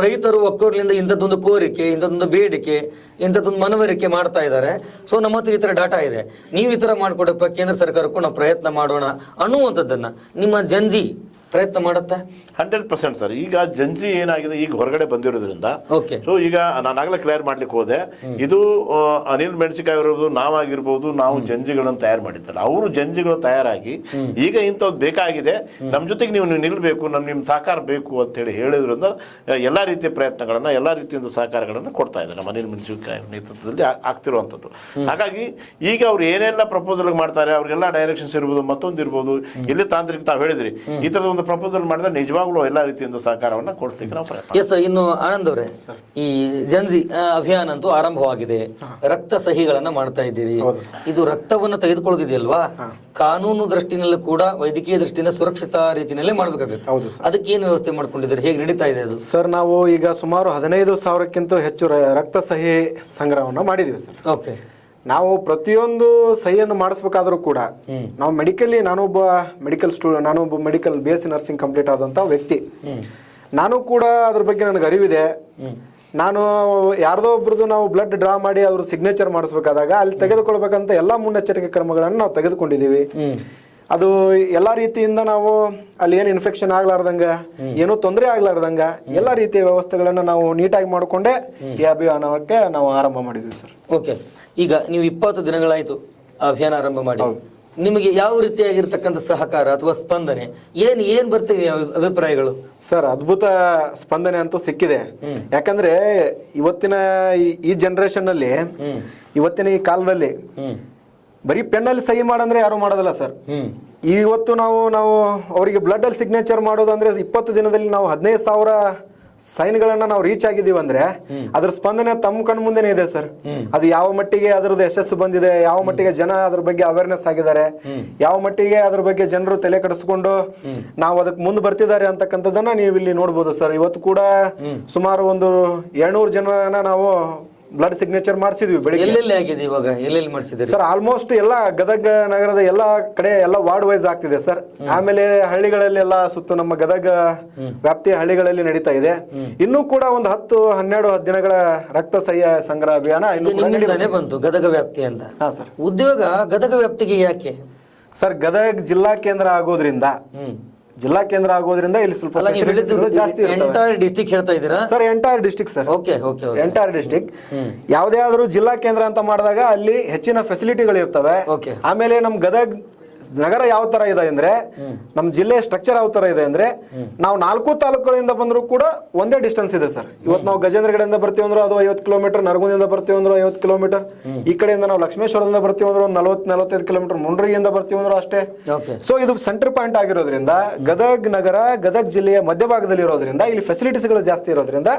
ರೈತರು ಒಕ್ಕೂರ್ಲಿಂದ ಇಂಥದ್ದೊಂದು ಕೋರಿಕೆ, ಇಂಥದ್ದೊಂದು ಬೇಡಿಕೆ, ಇಂಥದ್ದೊಂದು ಮನವರಿಕೆ ಮಾಡ್ತಾ ಇದ್ದಾರೆ. ಸೊ ನಮ್ಮ ಹತ್ರ ಈ ತರ ಡಾಟಾ ಇದೆ, ನೀವು ಈ ತರ ಮಾಡ್ಕೊಡಪ್ಪ, ಕೇಂದ್ರ ಸರ್ಕಾರಕ್ಕೂ ನಾವು ಪ್ರಯತ್ನ ಮಾಡೋಣ ಅನ್ನುವಂಥದ್ದನ್ನ ನಿಮ್ಮ ಜಂಜಿ ಪ್ರಯತ್ನ ಮಾಡುತ್ತೆ? 100% ಸರ್. ಈಗ ಜಂಜಿ ಏನಾಗಿದೆ, ಈಗ ಹೊರಗಡೆ ಬಂದಿರೋದ್ರಿಂದ, ಸೊ ಈಗ ನಾನಾಗಲೇ ಕ್ಲಿಯರ್ ಮಾಡ್ಲಿಕ್ಕೆ ಹೋದೆ, ಇದು ಅನಿಲ್ ಮೆಣಸಿಕಾಯಿ ಅವರದು ನಾವಾಗಿರ್ಬೋದು, ನಾವು ಜಂಜಿಗಳನ್ನು ತಯಾರು ಮಾಡಿದ್ದಲ್ಲ, ಅವರು ಜಂಜಿಗಳು ತಯಾರಾಗಿ ಈಗ ಇಂಥದ್ದು ಬೇಕಾಗಿದೆ, ನಮ್ಮ ಜೊತೆಗೆ ನೀವು ನಿಲ್ಬೇಕು, ನಿಮ್ಮ ಸಹಕಾರ ಬೇಕು ಅಂತ ಹೇಳಿ ಹೇಳಿದ್ರಿಂದ ಎಲ್ಲಾ ರೀತಿಯ ಪ್ರಯತ್ನಗಳನ್ನ, ಎಲ್ಲಾ ರೀತಿಯಿಂದ ಸಹಕಾರಗಳನ್ನ ಕೊಡ್ತಾ ಇದ್ದಾರೆ ನಮ್ಮ ಅನಿಲ್ ಮೆಣಸಿಕಾಯಿ ನೇತೃತ್ವದಲ್ಲಿ ಆಗ್ತಿರುವಂಥದ್ದು. ಹಾಗಾಗಿ ಈಗ ಅವ್ರು ಏನೆಲ್ಲ ಪ್ರಪೋಸಲ್ ಮಾಡ್ತಾರೆ, ಅವ್ರಿಗೆಲ್ಲ ಡೈರೆಕ್ಷನ್ಸ್ ಇರ್ಬೋದು, ಮತ್ತೊಂದು ಇರ್ಬೋದು, ಇಲ್ಲಿ ತಾಂತ್ರಿಕ ತಾವು ಹೇಳಿದ್ರಿ, ಈ ತರದ ಒಂದು ಪ್ರಪೋಸಲ್ ಮಾಡಿದ್ರೆ ನಿಜವಾಗ್ಲೂ ಎಲ್ಲಾ ರೀತಿಯಿಂದ ಸಹಕಾರವನ್ನು ಕೊಡಿಸ್ಲಿಕ್ಕೆ ನಾವು ಪ್ರಯತ್ನ. Yes sir. ಇನ್ನು ಆನಂದ್ ಅವರೇ, ಈ ಜನ್ಜಿ ಅಭಿಯಾನ ಅಂತೂ ಆರಂಭವಾಗಿದೆ, ರಕ್ತ ಸಹಿಗಳನ್ನ ಮಾಡ್ತಾ ಇದ್ದೀರಿ. ಇದು ರಕ್ತವನ್ನು ತೆಗೆದುಕೊಳ್ಳೋದಿದೆಯಲ್ವಾ, ಕಾನೂನು ದೃಷ್ಟಿನಲ್ಲೂ ಕೂಡ ವೈದ್ಯಕೀಯ ದೃಷ್ಟಿಯಿಂದ ಸುರಕ್ಷಿತ ರೀತಿಯಲ್ಲೇ ಮಾಡ್ಬೇಕಾಗುತ್ತೆ. ಅದಕ್ಕೆ ಏನು ವ್ಯವಸ್ಥೆ ಮಾಡ್ಕೊಂಡಿದ್ದಾರೆ, ಹೇಗೆ ನಡೀತಾ ಇದೆ ಅದು? ಸರ್, ನಾವು ಈಗ ಸುಮಾರು 15,000ಕ್ಕಿಂತ ಹೆಚ್ಚು ರಕ್ತ ಸಹಿ ಸಂಗ್ರಹವನ್ನ ಮಾಡಿದೀವಿ ಸರ್. ಓಕೆ. ನಾವು ಪ್ರತಿಯೊಂದು ಸಹಿಯನ್ನು ಮಾಡಿಸ್ಬೇಕಾದ್ರೂ ಕೂಡ ನಾವು ನಾನೊಬ್ಬ ಮೆಡಿಕಲ್ BSc ನರ್ಸಿಂಗ್ ಕಂಪ್ಲೀಟ್ ಆದಂತ ವ್ಯಕ್ತಿ. ನಾನು ಕೂಡ ಅದ್ರ ಬಗ್ಗೆ ನನಗೆ ಅರಿವಿದೆ. ನಾನು ಯಾರ್ದೋ ಒಬ್ರದ್ದು ನಾವು ಬ್ಲಡ್ ಡ್ರಾ ಮಾಡಿ ಅವ್ರ ಸಿಗ್ನೇಚರ್ ಮಾಡಿಸ್ಬೇಕಾದಾಗ ಅಲ್ಲಿ ತೆಗೆದುಕೊಳ್ಬೇಕಂತ ಎಲ್ಲಾ ಮುನ್ನೆಚ್ಚರಿಕೆ ಕ್ರಮಗಳನ್ನು ನಾವು ತೆಗೆದುಕೊಂಡಿದ್ದೀವಿ. ಅದು ಎಲ್ಲಾ ರೀತಿಯಿಂದ ನಾವು ಅಲ್ಲಿ ಏನು ಇನ್ಫೆಕ್ಷನ್ ಆಗ್ಲಾರ್ದಂಗ, ಏನೋ ತೊಂದರೆ ಆಗ್ಲಾರ್ದಂಗ ಎಲ್ಲಾ ರೀತಿಯ ವ್ಯವಸ್ಥೆಗಳನ್ನ ನಾವು ನೀಟಾಗಿ ಮಾಡಿಕೊಂಡೇ ಈ ಅಭಿಯಾನಕ್ಕೆ ನಾವು ಆರಂಭ ಮಾಡಿದ್ವಿ ಸರ್. ಓಕೆ. ಈಗ ನೀವು 20 ದಿನಗಳಾಯ್ತು ಅಭಿಯಾನ ಆರಂಭ ಮಾಡಿ, ನಿಮಗೆ ಯಾವ ರೀತಿಯಾಗಿರ್ತಕ್ಕಂಥ ಸಹಕಾರ ಅಥವಾ ಸ್ಪಂದನೆ, ಏನ್ ಬರ್ತಿವೆ ಅಭಿಪ್ರಾಯಗಳು? ಸರ್, ಅದ್ಭುತ ಸ್ಪಂದನೆ ಅಂತೂ ಸಿಕ್ಕಿದೆ. ಯಾಕಂದ್ರೆ ಇವತ್ತಿನ ಈ ಜನರೇಷನ್ ಅಲ್ಲಿ, ಇವತ್ತಿನ ಈ ಕಾಲದಲ್ಲಿ ಬರೀ ಪೆನ್ನಲ್ಲಿ ಸಹಿ ಮಾಡಂದ್ರೆ ಯಾರು ಮಾಡೋದಿಲ್ಲ ಸರ್. ಇವತ್ತು ನಾವು ಅವರಿಗೆ ಬ್ಲಡ್ ಅಲ್ಲಿ ಸಿಗ್ನೇಚರ್ ಮಾಡೋದು ಅಂದ್ರೆ 20 ದಿನದಲ್ಲಿ ನಾವು 15,000 ಸೈನ್ಗಳನ್ನ ನಾವು ರೀಚ್ ಆಗಿದೀವಿ ಅಂದ್ರೆ ಅದ್ರ ಸ್ಪಂದನೆ ತಮ್ಮ ಕಣ್ ಮುಂದೆನೇ ಇದೆ ಸರ್. ಅದು ಯಾವ ಮಟ್ಟಿಗೆ ಅದರದ್ದು ಯಶಸ್ಸು ಬಂದಿದೆ, ಯಾವ ಮಟ್ಟಿಗೆ ಜನ ಅದ್ರ ಬಗ್ಗೆ ಅವೇರ್ನೆಸ್ ಆಗಿದ್ದಾರೆ, ಯಾವ ಮಟ್ಟಿಗೆ ಅದ್ರ ಬಗ್ಗೆ ಜನರು ತಲೆ ಕೆಡಿಸ್ಕೊಂಡು ನಾವು ಅದಕ್ಕೆ ಮುಂದೆ ಬರ್ತಿದ್ದಾರೆ ಅಂತಕ್ಕಂಥದ್ದನ್ನ ನೀವು ಇಲ್ಲಿ ನೋಡ್ಬೋದು ಸರ್. ಇವತ್ತು ಕೂಡ ಸುಮಾರು ಒಂದು 200 ಜನರನ್ನ ನಾವು ಬ್ಲಡ್ ಸಿಗ್ನೇಚರ್ ಮಾಡಿಸಿದ್ವಿ ಬೆಳಿಗ್ಗೆ. ಎಲ್ಲೆಲ್ಲಿ ಆಗಿದೆ ಇವಾಗ, ಎಲ್ಲೆಲ್ಲಿ ಮಾಡಿಸಿದ್ರಿ ಸರ್? ಆಲ್ಮೋಸ್ಟ್ ಎಲ್ಲ ಗದಗ ನಗರದ ಎಲ್ಲಾ ಕಡೆ ಎಲ್ಲ ವಾರ್ಡ್ ವೈಸ್ ಆಗ್ತಿದೆ ಸರ್. ಆಮೇಲೆ ಹಳ್ಳಿಗಳಲ್ಲೆಲ್ಲ ಸುತ್ತ ನಮ್ಮ ಗದಗ ವ್ಯಾಪ್ತಿಯ ಹಳ್ಳಿಗಳಲ್ಲಿ ನಡೀತಾ ಇದೆ. ಇನ್ನೂ ಕೂಡ ಒಂದು 10-12 ದಿನಗಳ ರಕ್ತ ಸಹಿ ಸಂಗ್ರಹ ಅಭಿಯಾನ ನಿಮ್ಮಿಂದಾನೇ ಬಂತು ಗದಗ ವ್ಯಾಪ್ತಿ ಅಂತ. ಹಾ ಸರ್. ಉದ್ಯೋಗ ಗದಗ ವ್ಯಾಪ್ತಿಗೆ ಯಾಕೆ ಸರ್? ಗದಗ ಜಿಲ್ಲಾ ಕೇಂದ್ರ ಆಗೋದ್ರಿಂದ ಜಿಲ್ಲಾ ಕೇಂದ್ರ ಆಗೋದ್ರಿಂದ ಇಲ್ಲಿ ಸ್ವಲ್ಪ ಅಲ್ಲ ನೀವು facilities ಗಳು ಜಾಸ್ತಿ ಇರ್ತವೆ ಎಂಟೈರ್ ಡಿಸ್ಟ್ರಿಕ್ಟ್ ಹೇಳ್ತಾ ಇದ್ದೀರಾ? Sir. Entire district sir. Okay okay entire district ಯಾವುದೇ ಆದ್ರೂ ಜಿಲ್ಲಾ ಕೇಂದ್ರ ಅಂತ ಮಾಡಿದಾಗ ಅಲ್ಲಿ ಹೆಚ್ಚಿನ ಫೆಸಿಲಿಟಿಗಳು ಇರ್ತವೆ. ಓಕೆ. ಆಮೇಲೆ ನಮ್ ಗದಗ್ ನಗರ ಯಾವ ತರ ಇದೆ ಅಂದ್ರೆ, ನಮ್ ಜಿಲ್ಲೆ ಸ್ಟ್ರಕ್ಚರ್ ಯಾವ ತರ ಇದೆ ಅಂದ್ರೆ, ನಾವು 4 ತಾಲೂಕುಗಳಿಂದ ಬಂದ್ರು ಕೂಡ ಒಂದೇ ಡಿಸ್ಟೆನ್ಸ್ ಇದೆ ಸರ್. ಇವತ್ತು ನಾವು ಗಜೇಂದ್ರಗಡೆಯಿಂದ ಬರ್ತೀವಿ ಅಂದ್ರೆ ಅದು 50 ಕಿಲೋಮೀಟರ್, ನರಗುಂದಿಂದ ಬರ್ತೀವಿ ಅಂದ್ರೆ 50 ಕಿಲೋಮೀಟರ್, ಈ ಕಡೆಯಿಂದ ನಾವು ಲಕ್ಷ್ಮೇಶ್ವರದಿಂದ ಬರ್ತೀವಿ ಅಂದ್ರೆ ಒಂದು 40-45 ಕಿಲೋಮೀಟರ್, ಮುಂಡ್ರಿಯಿಂದ ಬರ್ತೀವಿ ಅಂದ್ರೆ ಅಷ್ಟೇ. ಸೊ ಇದು ಸೆಂಟರ್ ಪಾಯಿಂಟ್ ಆಗಿರೋದ್ರಿಂದ ಗದಗ್ ನಗರ ಗದಗ್ ಜಿಲ್ಲೆಯ ಮಧ್ಯಭಾಗದಲ್ಲಿ ಇರೋದ್ರಿಂದ ಇಲ್ಲಿ ಫೆಸಿಲಿಟೀಸ್ಗಳು ಜಾಸ್ತಿ ಇರೋದ್ರಿಂದ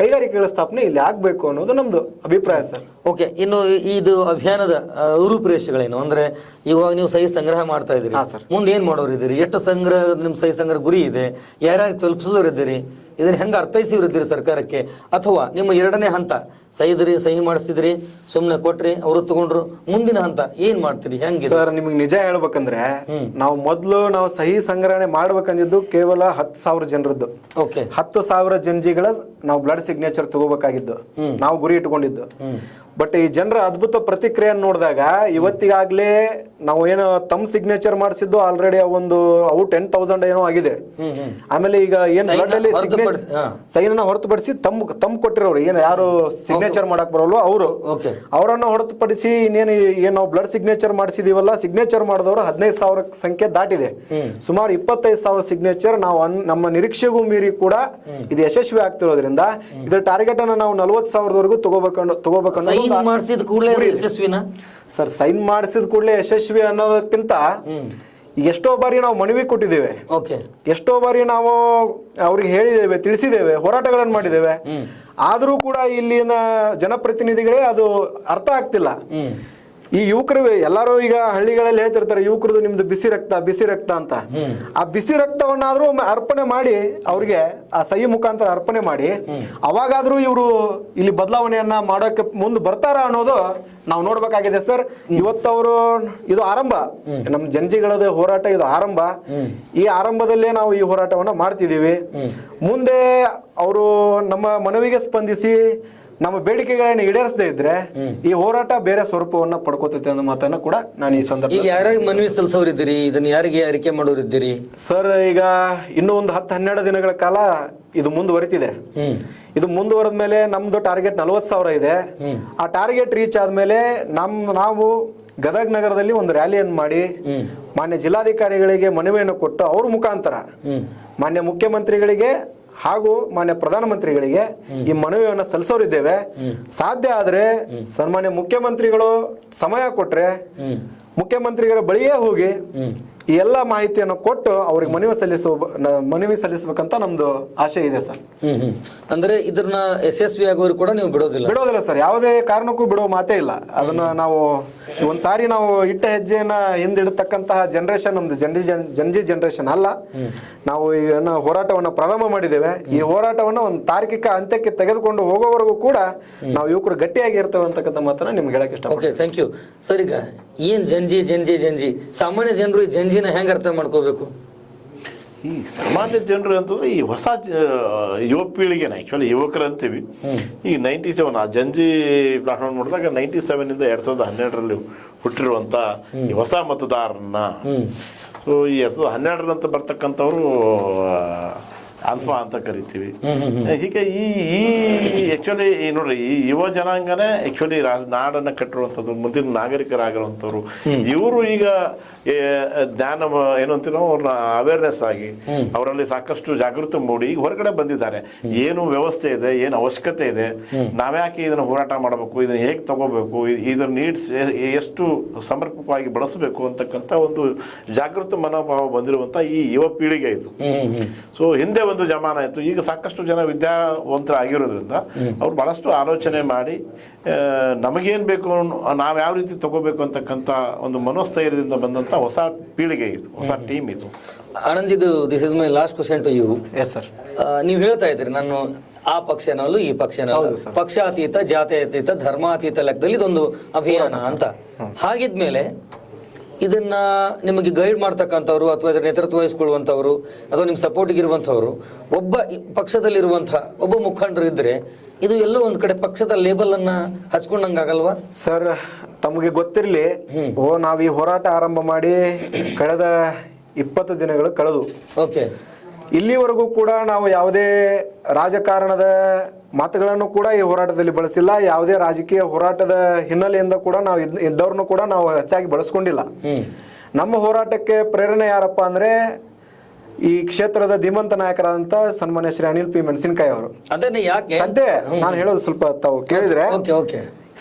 ಕೈಗಾರಿಕೆಗಳ ಸ್ಥಾಪನೆ ಇಲ್ಲಿ ಆಗ್ಬೇಕು ಅನ್ನೋದು ನಮ್ದು ಅಭಿಪ್ರಾಯ ಸರ್. ಓಕೆ. ಇನ್ನು ಇದು ಅಭಿಯಾನದ ರೂಪುರೇಷೆಗಳೇನು ಅಂದ್ರೆ, ಇವಾಗ ನೀವು ಸಹಿ ಸಂಗ್ರಹ ಮಾಡ್ತಾ ಇದ್ದೀರಿ, ಮುಂದೆ ಏನ್ ಮಾಡೋರು ಇದ್ದೀರಿ, ಎಷ್ಟು ಸಂಗ್ರಹ ನಿಮ್ ಸಹಿ ಸಂಗ್ರಹ ಗುರಿ ಇದೆ, ಯಾರ್ಯಾರು ತಲುಪಿಸೋರು ಇದ್ದೀರಿ, ಇದನ್ನ ಹೆಂಗ ಅರ್ಥೈಸಿರಿದ್ದೀರಿ ಸರ್ಕಾರಕ್ಕೆ, ಅಥವಾ ನಿಮ್ಮ 2ನೇ ಹಂತ ಸಹಿ ಮಾಡಿಸಿದ್ರಿ, ಸುಮ್ನೆ ಕೊಟ್ರಿ, ಅವರು ತಗೊಂಡ್ರು, ಮುಂದಿನ ಹಂತ ಏನ್ ಮಾಡ್ತೀರಿ, ಹೆಂಗೆ ಸರ್? ನಿಮ್ಗೆ ನಿಜ ಹೇಳ್ಬೇಕಂದ್ರೆ ನಾವು ಸಹಿ ಸಂಗ್ರಹಣೆ ಮಾಡ್ಬೇಕಂದಿದ್ದು ಕೇವಲ 10,000 ಜನರದ್ದು. ಓಕೆ. 10,000 ಜನಜಿಗಳ ನಾವು ಬ್ಲಡ್ ಸಿಗ್ನೇಚರ್ ತಗೋಬೇಕಾಗಿದ್ದು ನಾವು ಗುರಿ ಇಟ್ಕೊಂಡಿದ್ದು. ಬಟ್ ಈ ಜನರ ಅದ್ಭುತ ಪ್ರತಿಕ್ರಿಯೆಯನ್ನು ನೋಡಿದಾಗ ಇವತ್ತಿಗಾಗ್ಲೇ ನಾವು ಏನೋ ತಮ್ಮ ಸಿಗ್ನೇಚರ್ ಮಾಡಿಸಿದ್ದು ಆಲ್ರೆಡಿ ಅವು 10,000 ಏನೋ ಆಗಿದೆ. ಆಮೇಲೆ ಈಗ ಏನ್ ಬ್ಲಡ್ ಅಲ್ಲಿ ಸೈನ್ ಹೊರತುಪಡಿಸಿ ತಮ್ಮ ಕೊಟ್ಟಿರೋರು ಏನು ಯಾರು ಸಿಗ್ನೇಚರ್ ಮಾಡಕ್ ಬರೋಲ್ವ ಅವರನ್ನ ಹೊರತುಪಡಿಸಿ ಇನ್ನೇನು ಏನ್ ನಾವು ಬ್ಲಡ್ ಸಿಗ್ನೇಚರ್ ಮಾಡಿಸಿದೀವಲ್ಲ, ಸಿಗ್ನೇಚರ್ ಮಾಡಿದವರು 15,000 ಸಂಖ್ಯೆ ದಾಟಿದೆ. ಸುಮಾರು 25,000 ಸಿಗ್ನೇಚರ್ ನಾವು ನಮ್ಮ ನಿರೀಕ್ಷೆಗೂ ಮೀರಿ ಕೂಡ ಇದು ಯಶಸ್ವಿ ಆಗ್ತಿರೋದ್ರಿಂದ ಇದ್ರ ಟಾರ್ಗೆಟ್ ಅನ್ನ ನಾವು 40,000 ತಗೋಬೇಕನ್ನೋ ಮಾಡಿಸಿದ ಕೂಡಲೇ ಯಶಸ್ವಿನ ಸರ್. ಸೈನ್ ಮಾಡಿಸಿದ ಕೂಡಲೇ ಯಶಸ್ವಿ ಅನ್ನೋದಕ್ಕಿಂತ ಎಷ್ಟೋ ಬಾರಿ ನಾವು ಮನವಿ ಕೊಟ್ಟಿದ್ದೇವೆ, ಎಷ್ಟೋ ಬಾರಿ ನಾವು ಅವ್ರಿಗೆ ಹೇಳಿದ್ದೇವೆ, ತಿಳಿಸಿದ್ದೇವೆ, ಹೋರಾಟಗಳನ್ನು ಮಾಡಿದ್ದೇವೆ. ಆದ್ರೂ ಕೂಡ ಇಲ್ಲಿನ ಜನಪ್ರತಿನಿಧಿಗಳೇ ಅದು ಅರ್ಥ ಆಗ್ತಿಲ್ಲ. ಈ ಯುವಕರು ಎಲ್ಲಾರು ಈಗ ಹಳ್ಳಿಗಳಲ್ಲಿ ಹೇಳ್ತಿರ್ತಾರೆ, ಯುವಕರದು ನಿಮ್ದು ಬಿಸಿ ರಕ್ತ ಅಂತ. ಆ ಬಿಸಿ ರಕ್ತವನ್ನಾದ್ರೂ ಅರ್ಪಣೆ ಮಾಡಿ ಅವ್ರಿಗೆ ಆ ಸಹಿ ಮುಖಾಂತರ ಅರ್ಪಣೆ ಮಾಡಿ ಅವಾಗಾದ್ರೂ ಇವರು ಇಲ್ಲಿ ಬದಲಾವಣೆಯನ್ನ ಮಾಡೋಕೆ ಮುಂದೆ ಬರ್ತಾರ ಅನ್ನೋದು ನಾವು ನೋಡ್ಬೇಕಾಗಿದೆ ಸರ್. ಇವತ್ತವರು ಇದು ಆರಂಭ, ನಮ್ ಜನಜಿಗಳದ ಹೋರಾಟ ಇದು ಆರಂಭ. ಈ ಆರಂಭದಲ್ಲೇ ನಾವು ಈ ಹೋರಾಟವನ್ನ ಮಾಡ್ತಿದೀವಿ. ಮುಂದೆ ಅವರು ನಮ್ಮ ಮನವಿಗೆ ಸ್ಪಂದಿಸಿ ನಮ್ಮ ಬೇಡಿಕೆಗಳನ್ನ ಈಡೇರಿಸದೇ ಇದ್ರೆ ಈ ಹೋರಾಟ ಬೇರೆ ಸ್ವರೂಪವನ್ನ ಪಡ್ಕೋತೈತೆ ಅನ್ನೋ ಮಾತನ್ನ ಕೂಡ ನಾನು ಈ ಸಂದರ್ಭ. ಯಾರಿಗೆ ಮನವಿ ಸಲ್ಲಿಸೋರಿದ್ದೀರಿ, ಇದನ್ನ ಯಾರಿಗೆ ಅರಿಕೆ ಮಾಡೋರಿದ್ದೀರಿ ಸರ್? ಈಗ ಇನ್ನೂ ಒಂದು 10-12 ದಿನಗಳ ಕಾಲ ಇದು ಮುಂದುವರಿತಿದೆ. ಇದು ಮುಂದುವರೆದ ಮೇಲೆ ನಮ್ದು ಟಾರ್ಗೆಟ್ 40,000 ಇದೆ. ಆ ಟಾರ್ಗೆಟ್ ರೀಚ್ ಆದ್ಮೇಲೆ ನಾವು ಗದಗ್ ನಗರದಲ್ಲಿ ಒಂದು ರ್ಯಾಲಿಯನ್ನು ಮಾಡಿ ಮಾನ್ಯ ಜಿಲ್ಲಾಧಿಕಾರಿಗಳಿಗೆ ಮನವಿಯನ್ನು ಕೊಟ್ಟು ಅವ್ರ ಮುಖಾಂತರ ಮಾನ್ಯ ಮುಖ್ಯಮಂತ್ರಿಗಳಿಗೆ ಹಾಗೂ ಮಾನ್ಯ ಪ್ರಧಾನಮಂತ್ರಿಗಳಿಗೆ ಈ ಮನವಿಯನ್ನು ಸಲ್ಲಿಸೋರಿದ್ದೇವೆ. ಸಾಧ್ಯ ಆದ್ರೆ ಸನ್ಮಾನ್ಯ ಮುಖ್ಯಮಂತ್ರಿಗಳು ಸಮಯ ಕೊಟ್ರೆ ಮುಖ್ಯಮಂತ್ರಿಗಳ ಬಳಿಯೇ ಹೋಗಿ ಈ ಎಲ್ಲ ಮಾಹಿತಿಯನ್ನು ಕೊಟ್ಟು ಅವ್ರಿಗೆ ಮನವಿ ಸಲ್ಲಿಸಬೇಕಂತ ನಮ್ದು ಆಶೆ ಇದೆ ಸರ್. ಅಂದ್ರೆ ಇದನ್ನ ಯಶಸ್ವಿ ಆಗೋರು ಕೂಡ ನೀವು ಬಿಡೋದಿಲ್ಲ ಸರ್. ಯಾವುದೇ ಕಾರಣಕ್ಕೂ ಬಿಡೋ ಮಾತೇ ಇಲ್ಲ. ಅದನ್ನ ನಾವು ಒಂದ್ಸಾರಿ ನಾವು ಇಟ್ಟ ಹೆಜ್ಜೆಯನ್ನ ಹಿಂದಿಡತಕ್ಕಂತಹ ಜನರೇಷನ್ ನಮ್ದು ಜನಜಿ ಜನರೇಷನ್ ಅಲ್ಲ. ನಾವು ಈಗ ಹೋರಾಟವನ್ನ ಪ್ರಾರಂಭ ಮಾಡಿದ್ದೇವೆ. ಈ ಹೋರಾಟವನ್ನ ಒಂದು ತಾರ್ಕಿಕ ಅಂತ್ಯಕ್ಕೆ ತೆಗೆದುಕೊಂಡು ಹೋಗೋವರೆಗೂ ಕೂಡ ನಾವು ಯುವಕರು ಗಟ್ಟಿಯಾಗಿ ಇರ್ತೇವೆ ಅಂತಕ್ಕಂಥ ಮಾತನ್ನ ನಿಮ್ಗೆ ಹೇಳಕ್ ಇಷ್ಟ. Thank you sir. ಈಗ ಏನ್ ಜಂಜಿ ಸಾಮಾನ್ಯ ಜನರು ಈ ಜಂಜಿನ ಹೆಂಗ್ ಅರ್ಥ ಮಾಡ್ಕೋಬೇಕು? ಈ ಸಾಮಾನ್ಯ ಜನರು ಅಂತಂದ್ರೆ ಈ ಹೊಸ ಯುವ ಪೀಳಿಗೆನ ಆಕ್ಚುಲಿ ಯುವಕರು ಅಂತೀವಿ. ಈ 97 ಆ ಜಂಜಿ ಪ್ಲಾಟ್ಫಾರ್ಮ್ ನೋಡಿದಾಗ 97 2012 ಹುಟ್ಟಿರುವಂತ ಈ ಹೊಸ ಮತದಾರರನ್ನ, ಸೊ ಈ 2012 ಬರ್ತಕ್ಕಂಥವ್ರು ಆಲ್ಫಾ ಅಂತ ಕರಿತೀವಿ. ಹೀಗೆ ಈ ಆಕ್ಚುಲಿ ನೋಡ್ರಿ, ಈ ಯುವ ಜನಾಂಗನೇ ಆಕ್ಚುಲಿ ನಾಡನ್ನ ಕಟ್ಟಿರುವಂಥದ್ದು, ಮುಂದಿನ ನಾಗರಿಕರಾಗಿರುವಂಥವ್ರು. ಇವರು ಈಗ ಜ್ಞಾನ ಏನು ಅಂತೀವಿ ನಾವು, ಅವ್ರನ್ನ ಅವೇರ್ನೆಸ್ ಆಗಿ ಅವರಲ್ಲಿ ಸಾಕಷ್ಟು ಜಾಗೃತಿ ಮೂಡಿ ಈಗ ಹೊರಗಡೆ ಬಂದಿದ್ದಾರೆ. ಏನು ವ್ಯವಸ್ಥೆ ಇದೆ, ಏನು ಅವಶ್ಯಕತೆ ಇದೆ, ನಾವ್ಯಾಕೆ ಇದನ್ನ ಹೋರಾಟ ಮಾಡಬೇಕು, ಇದನ್ನ ಹೇಗೆ ತಗೋಬೇಕು, ಇದರ ನೀಡ್ಸ್ ಎಷ್ಟು ಸಮರ್ಪಕವಾಗಿ ಬಳಸಬೇಕು ಅಂತಕ್ಕಂಥ ಒಂದು ಜಾಗೃತ ಮನೋಭಾವ ಬಂದಿರುವಂತ ಈ ಯುವ ಪೀಳಿಗೆ ಇದು. ಸೊ ಹಿಂದೆ ಒಂದು ಜಮಾನ ಇತ್ತು. ಈಗ ಸಾಕಷ್ಟು ಜನ ವಿದ್ಯಾವಂತರ ಆಗಿರೋದ್ರಿಂದ ಅವ್ರು ಬಹಳಷ್ಟು ಆಲೋಚನೆ ಮಾಡಿ ನಮಗೇನ್ ಬೇಕು, ನಾವ್ ಯಾವ ರೀತಿ ತಗೋಬೇಕು ಅಂತಕ್ಕಂಥ ಒಂದು ಮನೋಸ್ಥೈರ್ಯದಿಂದ ಬಂದಂತ ಹೊಸ ಪೀಳಿಗೆ ಇದು, ಹೊಸ ಟೀಮ್ ಇದು. Anand, this is my last question to you. Yes sir. ನೀವು ಹೇಳ್ತಾ ಇದ್ರಿ ನಾನು ಆ ಪಕ್ಷನಲ್ಲೂ ಈ ಪಕ್ಷನಲ್ಲೂ, ಪಕ್ಷಾತೀತ, ಜಾತ್ಯತೀತ, ಧರ್ಮಾತೀತ ಲೆಕ್ಕದಲ್ಲಿ ಇದೊಂದು ಅಭಿಯಾನ ಅಂತ. ಹಾಗಿದ್ಮೇಲೆ ಇದನ್ನ ನಿಮಗೆ ಗೈಡ್ ಮಾಡ್ತಕ್ಕಂಥವ್ರು ಅಥವಾ ಇದರ ನೇತೃತ್ವ ವಹಿಸ್ಕೊಳ್ಳುವಂಥವ್ರು ಅಥವಾ ನಿಮ್ಮ ಸಪೋರ್ಟಿಗೆ ಇರುವಂಥವ್ರು ಒಬ್ಬ ಪಕ್ಷದಲ್ಲಿರುವಂತಹ ಒಬ್ಬ ಮುಖಂಡರು ಇದ್ರೆ ಇದು ಎಲ್ಲೋ ಒಂದ್ ಕಡೆ ಪಕ್ಷದ ಲೇಬಲ್ ಅನ್ನ ಹಚ್ಕೊಂಡಂಗಾಗಲ್ವಾ ಸರ್? ತಮಗೆ ಗೊತ್ತಿರ್ಲಿ, ನಾವ್ ಈ ಹೋರಾಟ ಆರಂಭ ಮಾಡಿ ಕಳೆದ 20 ದಿನಗಳು ಕಳೆದು ಓಕೆ. ಇಲ್ಲಿವರೆಗೂ ಕೂಡ ನಾವು ಯಾವುದೇ ರಾಜಕಾರಣದ ಮಾತುಗಳನ್ನು ಕೂಡ ಈ ಹೋರಾಟದಲ್ಲಿ ಬಳಸಿಲ್ಲ. ಯಾವುದೇ ರಾಜಕೀಯ ಹೋರಾಟದ ಹಿನ್ನೆಲೆಯಿಂದ ಕೂಡ ನಾವು ಇದ್ದವ್ರನ್ನು ಕೂಡ ನಾವು ಹೆಚ್ಚಾಗಿ ಬಳಸ್ಕೊಂಡಿಲ್ಲ. ನಮ್ಮ ಹೋರಾಟಕ್ಕೆ ಪ್ರೇರಣೆ ಯಾರಪ್ಪ ಅಂದ್ರೆ ಈ ಕ್ಷೇತ್ರದ ಧೀಮಂತ ನಾಯಕರಾದಂತ ಸನ್ಮಾನ್ಯ ಶ್ರೀ ಅನಿಲ್ ಪಿ ಮೆಣಸಿನಕಾಯಿ ಅವರು. ಅದನ್ನ ಯಾಕೆ ಸದ್ಯ ನಾನು ಹೇಳೋದು ಸ್ವಲ್ಪ ತಾವು ಕೇಳಿದ್ರೆ,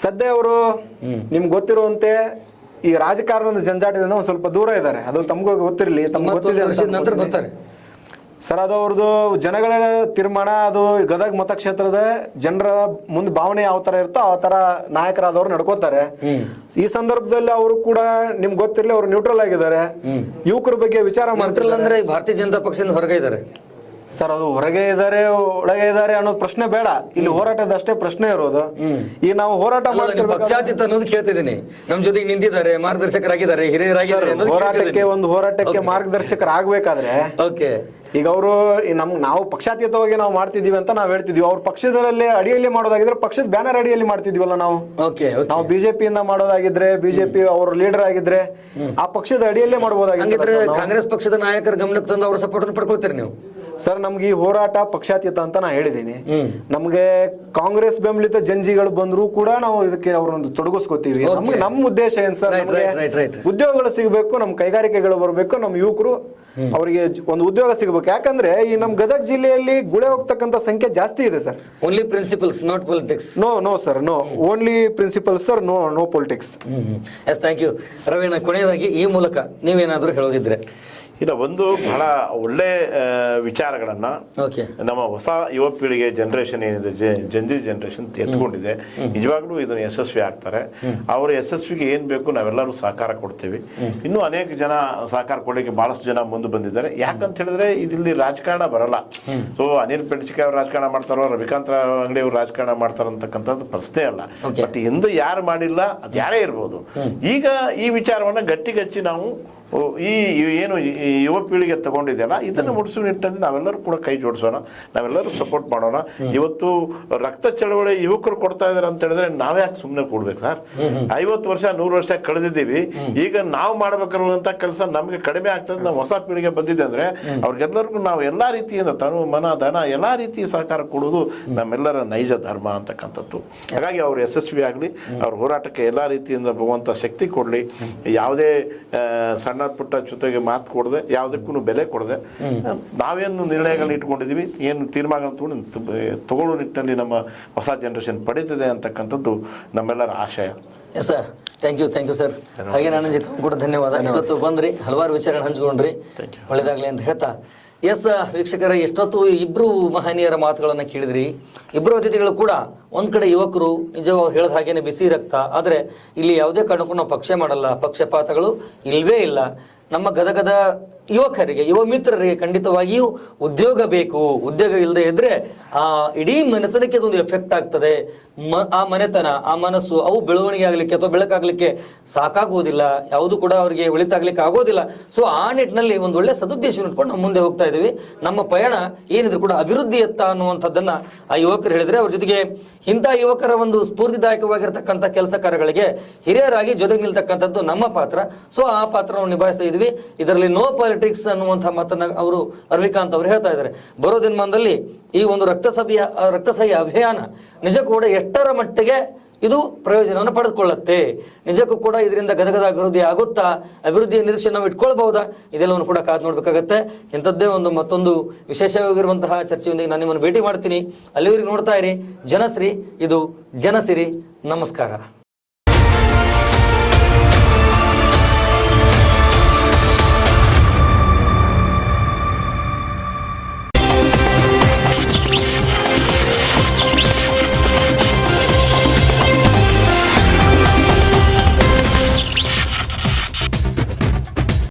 ಸದ್ಯ ಅವರು ನಿಮ್ಗೆ ಗೊತ್ತಿರುವಂತೆ ಈ ರಾಜಕಾರಣದ ಜಂಜಾಟದಿಂದ ಒಂದ್ ಸ್ವಲ್ಪ ದೂರ ಇದ್ದಾರೆ. ಅದು ತಮಗೂ ಗೊತ್ತಿರಲಿ, ತಮ್ಗೆ ಗೊತ್ತಿದೆ ಸರ್. ಅದು ಅವ್ರದ್ದು ಜನಗಳ ತೀರ್ಮಾನ. ಅದು ಗದಗ ಮತಕ್ಷೇತ್ರದ ಜನರ ಮುಂದೆ ಭಾವನೆ ಯಾವ ತರ ಇರ್ತೋ ಆ ತರ ನಾಯಕರಾದವ್ರು ನಡ್ಕೋತಾರೆ. ಈ ಸಂದರ್ಭದಲ್ಲಿ ಅವರು ಕೂಡ ನಿಮ್ಗೆ ಗೊತ್ತಿರಲಿ, ಅವರು ನ್ಯೂಟ್ರಲ್ ಆಗಿದ್ದಾರೆ. ಯುವಕರ ಬಗ್ಗೆ ವಿಚಾರ ಮಾಡ್ತಿಲ್ಲ ಅಂದ್ರೆ ಭಾರತೀಯ ಜನತಾ ಪಕ್ಷದಿಂದ ಹೊರಗೆ ಇದ್ದಾರೆ ಸರ್. ಅದು ಹೊರಗೆ ಇದ್ದಾರೆ ಒಳಗೆ ಇದ್ದಾರೆ ಅನ್ನೋ ಪ್ರಶ್ನೆ ಬೇಡ, ಇಲ್ಲಿ ಹೋರಾಟದ ಅಷ್ಟೇ ಪ್ರಶ್ನೆ ಇರೋದು. ಈಗ ನಾವು ಹೋರಾಟ ಮಾಡ್ತಿರ್ಬೇಕು, ಪಕ್ಷಾತೀತ ಅನ್ನೋದು ಕೇಳ್ತಿದ್ದೀನಿ. ನಮ್ ಜೊತೆಗೆ ನಿಂತಿದ್ದಾರೆ, ಮಾರ್ಗದರ್ಶಕರಾಗಿದ್ದಾರೆ, ಹಿರಿಯರಾಗಿದ್ದಾರೆ. ಒಂದು ಹೋರಾಟಕ್ಕೆ ಮಾರ್ಗದರ್ಶಕರಾಗಬೇಕಾದ್ರೆ ಓಕೆ, ಈಗ ಅವರು ನಾವು ಪಕ್ಷಾತೀತವಾಗಿ ನಾವು ಮಾಡ್ತಿದೀವಿ ಅಂತ ನಾವು ಹೇಳ್ತಿದ್ವಿ. ಅವ್ರ ಪಕ್ಷದಲ್ಲೇ ಅಡಿಯಲ್ಲಿ ಮಾಡೋದಾಗಿದ್ರೆ ಪಕ್ಷದ ಬ್ಯಾನರ್ ಅಡಿಯಲ್ಲಿ ಮಾಡ್ತಿದ್ವಲ್ಲ ನಾವು. ನಾವು ಬಿಜೆಪಿಯಿಂದ ಮಾಡೋದಾಗಿದ್ರೆ, ಬಿಜೆಪಿ ಅವ್ರ ಲೀಡರ್ ಆಗಿದ್ರೆ ಆ ಪಕ್ಷದ ಅಡಿಯಲ್ಲೇ ಮಾಡಬಹುದಾಗಿದ್ರೆ, ಕಾಂಗ್ರೆಸ್ ಪಕ್ಷದ ನಾಯಕರ ಗಮನಕ್ಕೆ ತಂದು ಅವ್ರ ಸಪೋರ್ಟ್ ಪಡ್ಕೊಳ್ತೀರಿ ನೀವು? ಸರ್, ನಮ್ಗೆ ಈ ಹೋರಾಟ ಪಕ್ಷಾತೀತ ಅಂತ ನಾ ಹೇಳಿದ್ದೀನಿ. ನಮ್ಗೆ ಕಾಂಗ್ರೆಸ್ ಬೆಂಬಲಿತ ಜಂಜಿಗಳು ಬಂದ್ರು ಕೂಡ ನಾವು ಇದಕ್ಕೆ ಅವ್ರನ್ನ ತೊಡಗಿಸ್ಕೋತೀವಿ. ನಮ್ಮ ಉದ್ದೇಶ ಏನ್ ಸರ್, ಉದ್ಯೋಗಗಳು ಸಿಗಬೇಕು, ನಮ್ ಕೈಗಾರಿಕೆಗಳು ಬರಬೇಕು, ನಮ್ ಯುವಕರು ಅವರಿಗೆ ಒಂದು ಉದ್ಯೋಗ ಸಿಗಬೇಕು. ಯಾಕಂದ್ರೆ ಈ ನಮ್ ಗದಗ ಜಿಲ್ಲೆಯಲ್ಲಿ ಗುಳೆ ಹೋಗ್ತಕ್ಕಂತ ಸಂಖ್ಯೆ ಜಾಸ್ತಿ ಇದೆ sir. Only principles, not politics. No sir, no only principles sir, no politics. Yes, thank you Raveena. ಕೊನೆಯದಾಗಿ ಈ ಮೂಲಕ ನೀವೇನಾದ್ರೂ ಹೇಳೋದಿದ್ರೆ? ಇಲ್ಲ, ಒಂದು ಬಹಳ ಒಳ್ಳೆ ವಿಚಾರಗಳನ್ನ ನಮ್ಮ ಹೊಸ ಯುವ ಪೀಳಿಗೆ ಜನರೇಷನ್ ಏನಿದೆ, ಜಂಜಿ ಜನರೇಷನ್ ಎತ್ಕೊಂಡಿದೆ. ನಿಜವಾಗ್ಲೂ ಇದನ್ನ ಯಶಸ್ವಿ ಆಗ್ತಾರೆ. ಅವರ ಯಶಸ್ವಿಗೆ ಏನ್ ಬೇಕು ನಾವೆಲ್ಲರೂ ಸಹಕಾರ ಕೊಡ್ತೀವಿ. ಇನ್ನೂ ಅನೇಕ ಜನ ಸಹಕಾರ ಕೊಡಲಿಕ್ಕೆ ಬಹಳಷ್ಟು ಜನ ಮುಂದೆ ಬಂದಿದ್ದಾರೆ. ಯಾಕಂತ ಹೇಳಿದ್ರೆ ಇಲ್ಲಿ ರಾಜಕಾರಣ ಬರಲ್ಲ. ಸೊ ಅನಿಲ್ ಪೆಣಸಿಕಾಯಿ ಅವರು ರಾಜಕಾರಣ ಮಾಡ್ತಾರೋ, ರವಿಕಾಂತ್ ಅಂಗಡಿ ಅವರು ರಾಜಕಾರಣ ಮಾಡ್ತಾರೋ ಅಂತಕ್ಕಂಥದ್ದು ಪ್ರಶ್ನೆ ಅಲ್ಲ. ಬಟ್ ಎಂದು ಯಾರು ಮಾಡಿಲ್ಲ, ಅದು ಯಾರೇ ಇರ್ಬೋದು. ಈಗ ಈ ವಿಚಾರವನ್ನ ಗಟ್ಟಿಗಚ್ಚಿ ನಾವು ಈ ಏನು ಯುವ ಪೀಳಿಗೆ ತಗೊಂಡಿದೆಯಲ್ಲ, ಇದನ್ನು ಮುಡಿಸುವ ನಿಟ್ಟಿನಲ್ಲಿ ನಾವೆಲ್ಲರೂ ಕೂಡ ಕೈ ಜೋಡಿಸೋಣ, ನಾವೆಲ್ಲರೂ ಸಪೋರ್ಟ್ ಮಾಡೋಣ. ಇವತ್ತು ರಕ್ತ ಚಳವಳಿ ಯುವಕರು ಕೊಡ್ತಾ ಇದಾರೆ ಅಂತ ಹೇಳಿದ್ರೆ ನಾವ್ಯಾಕೆ ಸುಮ್ಮನೆ ಕೊಡ್ಬೇಕು ಸರ್? 50 ವರ್ಷ 100 ವರ್ಷ ಕಳೆದಿದ್ದೀವಿ. ಈಗ ನಾವು ಮಾಡ್ಬೇಕಿರುವಂತ ಕೆಲಸ ನಮ್ಗೆ ಕಡಿಮೆ ಆಗ್ತದೆ. ನಾವು ಹೊಸ ಪೀಳಿಗೆ ಬಂದಿದೆ ಅಂದ್ರೆ ಅವ್ರಿಗೆಲ್ಲರಿಗೂ ನಾವು ಎಲ್ಲಾ ರೀತಿಯಿಂದ ತನು ಮನ ಧನ ಎಲ್ಲಾ ರೀತಿಯ ಸಹಕಾರ ಕೊಡುವುದು ನಮ್ಮೆಲ್ಲರ ನೈಜ ಧರ್ಮ ಅಂತಕ್ಕಂಥದ್ದು. ಹಾಗಾಗಿ ಅವ್ರು ಯಶಸ್ವಿ ಆಗ್ಲಿ, ಅವ್ರ ಹೋರಾಟಕ್ಕೆ ಎಲ್ಲಾ ರೀತಿಯಿಂದ ಭಗವಂತ ಶಕ್ತಿ ಕೊಡ್ಲಿ. ಯಾವುದೇ ಸಣ್ಣ ಪುಟ್ಟ ಜೊತೆಗೆ ಮಾತು ಕೊಡದೆ, ಯಾವುದಕ್ಕೂ ಬೆಲೆ ಕೊಡದೆ, ನಾವೇನು ನಿರ್ಣಯಗಳನ್ನ ಇಟ್ಕೊಂಡಿದೀವಿ, ಏನು ತೀರ್ಮಾನ ತಗೊಳ್ಳೋ ನಿಟ್ಟಿನಲ್ಲಿ ನಮ್ಮ ಹೊಸ ಜನರೇಷನ್ ಪಡೀತದೆ ಅಂತಕ್ಕಂಥದ್ದು ನಮ್ಮೆಲ್ಲರ ಆಶಯ. Yes sir, thank you sir. ಹಾಗೆ ನನ್ನ ಜೊತೆ ಕೂಡ ಧನ್ಯವಾದ. ಇಷ್ಟೊತ್ತು ಬಂದ್ರಿ, ಹಲವಾರು ವಿಚಾರ ಹಂಚ್ಕೊಂಡ್ರಿ, ಒಳ್ಳೇದಾಗ್ಲಿ ಅಂತ ಹೇಳ್ತಾ. ಎಸ್ ವೀಕ್ಷಕರ, ಎಷ್ಟೊತ್ತು ಇಬ್ರು ಮಹನೀಯರ ಮಾತುಗಳನ್ನ ಕೇಳಿದ್ರಿ. ಇಬ್ರು ಅತಿಥಿಗಳು ಕೂಡ ಒಂದ್ ಕಡೆ ಯುವಕರು, ನಿಜವಾಗಿ ಹೇಳದ ಹಾಗೇನೆ ಬಿಸಿ ರಕ್ತ. ಆದ್ರೆ ಇಲ್ಲಿ ಯಾವುದೇ ಕಾರಣಕ್ಕೂ ನಾವು ಪಕ್ಷ ಮಾಡಲ್ಲ, ಪಕ್ಷಪಾತಗಳು ಇಲ್ವೇ ಇಲ್ಲ. ನಮ್ಮ ಗದಗದ ಯುವಕರಿಗೆ, ಯುವ ಮಿತ್ರರಿಗೆ ಖಂಡಿತವಾಗಿಯೂ ಉದ್ಯೋಗ ಬೇಕು. ಉದ್ಯೋಗ ಇಲ್ಲದೆ ಇದ್ರೆ ಆ ಇಡೀ ಮನೆತನಕ್ಕೆ ಅದೊಂದು ಎಫೆಕ್ಟ್ ಆಗ್ತದೆ. ಆ ಮನೆತನ, ಆ ಮನಸ್ಸು ಅವು ಬೆಳವಣಿಗೆ ಆಗ್ಲಿಕ್ಕೆ ಅಥವಾ ಬೆಳಕಾಗ್ಲಿಕ್ಕೆ ಸಾಕಾಗುವುದಿಲ್ಲ. ಯಾವುದು ಕೂಡ ಅವರಿಗೆ ಒಳಿತಾಗ್ಲಿಕ್ಕೆ ಆಗೋದಿಲ್ಲ. ಸೊ ಆ ನಿಟ್ಟಿನಲ್ಲಿ ಒಂದು ಒಳ್ಳೆ ಸದುದ್ದೇಶವನ್ನು ಇಟ್ಕೊಂಡು ನಾವು ಮುಂದೆ ಹೋಗ್ತಾ ಇದ್ದೀವಿ. ನಮ್ಮ ಪಯಣ ಏನಿದ್ರು ಕೂಡ ಅಭಿವೃದ್ಧಿಯತ್ತ ಅನ್ನುವಂಥದ್ದನ್ನ ಆ ಯುವಕರು ಹೇಳಿದ್ರೆ, ಅವ್ರ ಜೊತೆಗೆ ಇಂಥ ಯುವಕರ ಒಂದು ಸ್ಫೂರ್ತಿದಾಯಕವಾಗಿರ್ತಕ್ಕಂಥ ಕೆಲಸ ಕಾರ್ಯಗಳಿಗೆ ಹಿರಿಯರಾಗಿ ಜೊತೆಗೆ ನಿಲ್ತಕ್ಕಂಥದ್ದು ನಮ್ಮ ಪಾತ್ರ. ಸೊ ಆ ಪಾತ್ರವನ್ನು ನಿಭಾಯಿಸ್ತಾ ಇದ್ವಿ. ಇದರಲ್ಲಿ ನೋ ಪಾಲಿಟಿಕ್ಸ್ ಅನ್ನುವಂಥ ಮಾತನ್ನ ಅವರು ರವಿಕಾಂತ್ ಅವರು ಹೇಳ್ತಾ ಇದ್ದಾರೆ. ಬರೋ ದಿನಮಾನದಲ್ಲಿ ಈ ಒಂದು ರಕ್ತಸಹಿ ಅಭಿಯಾನ ನಿಜಕ್ಕೂ ಕೂಡ ಎಷ್ಟರ ಮಟ್ಟಿಗೆ ಇದು ಪ್ರಯೋಜನವನ್ನು ಪಡೆದುಕೊಳ್ಳುತ್ತೆ, ನಿಜಕ್ಕೂ ಕೂಡ ಇದರಿಂದ ಗದಗದ ಅಭಿವೃದ್ಧಿ ಆಗುತ್ತಾ, ಅಭಿವೃದ್ಧಿಯ ನಿರೀಕ್ಷೆ ನಾವು ಇಟ್ಕೊಳ್ಬಹುದಾ, ಇದೆಲ್ಲವನ್ನು ಕೂಡ ಕಾದು ನೋಡ್ಬೇಕಾಗತ್ತೆ. ಇಂಥದ್ದೇ ಮತ್ತೊಂದು ವಿಶೇಷವಾಗಿರುವಂತಹ ಚರ್ಚೆಯೊಂದಿಗೆ ನಾನು ನಿಮ್ಮನ್ನು ಭೇಟಿ ಮಾಡ್ತೀನಿ. ಅಲ್ಲಿವರೆಗೆ ನೋಡ್ತಾ ಇರಿ ಜನಶ್ರೀ, ಇದು ಜನಸಿರಿ. ನಮಸ್ಕಾರ.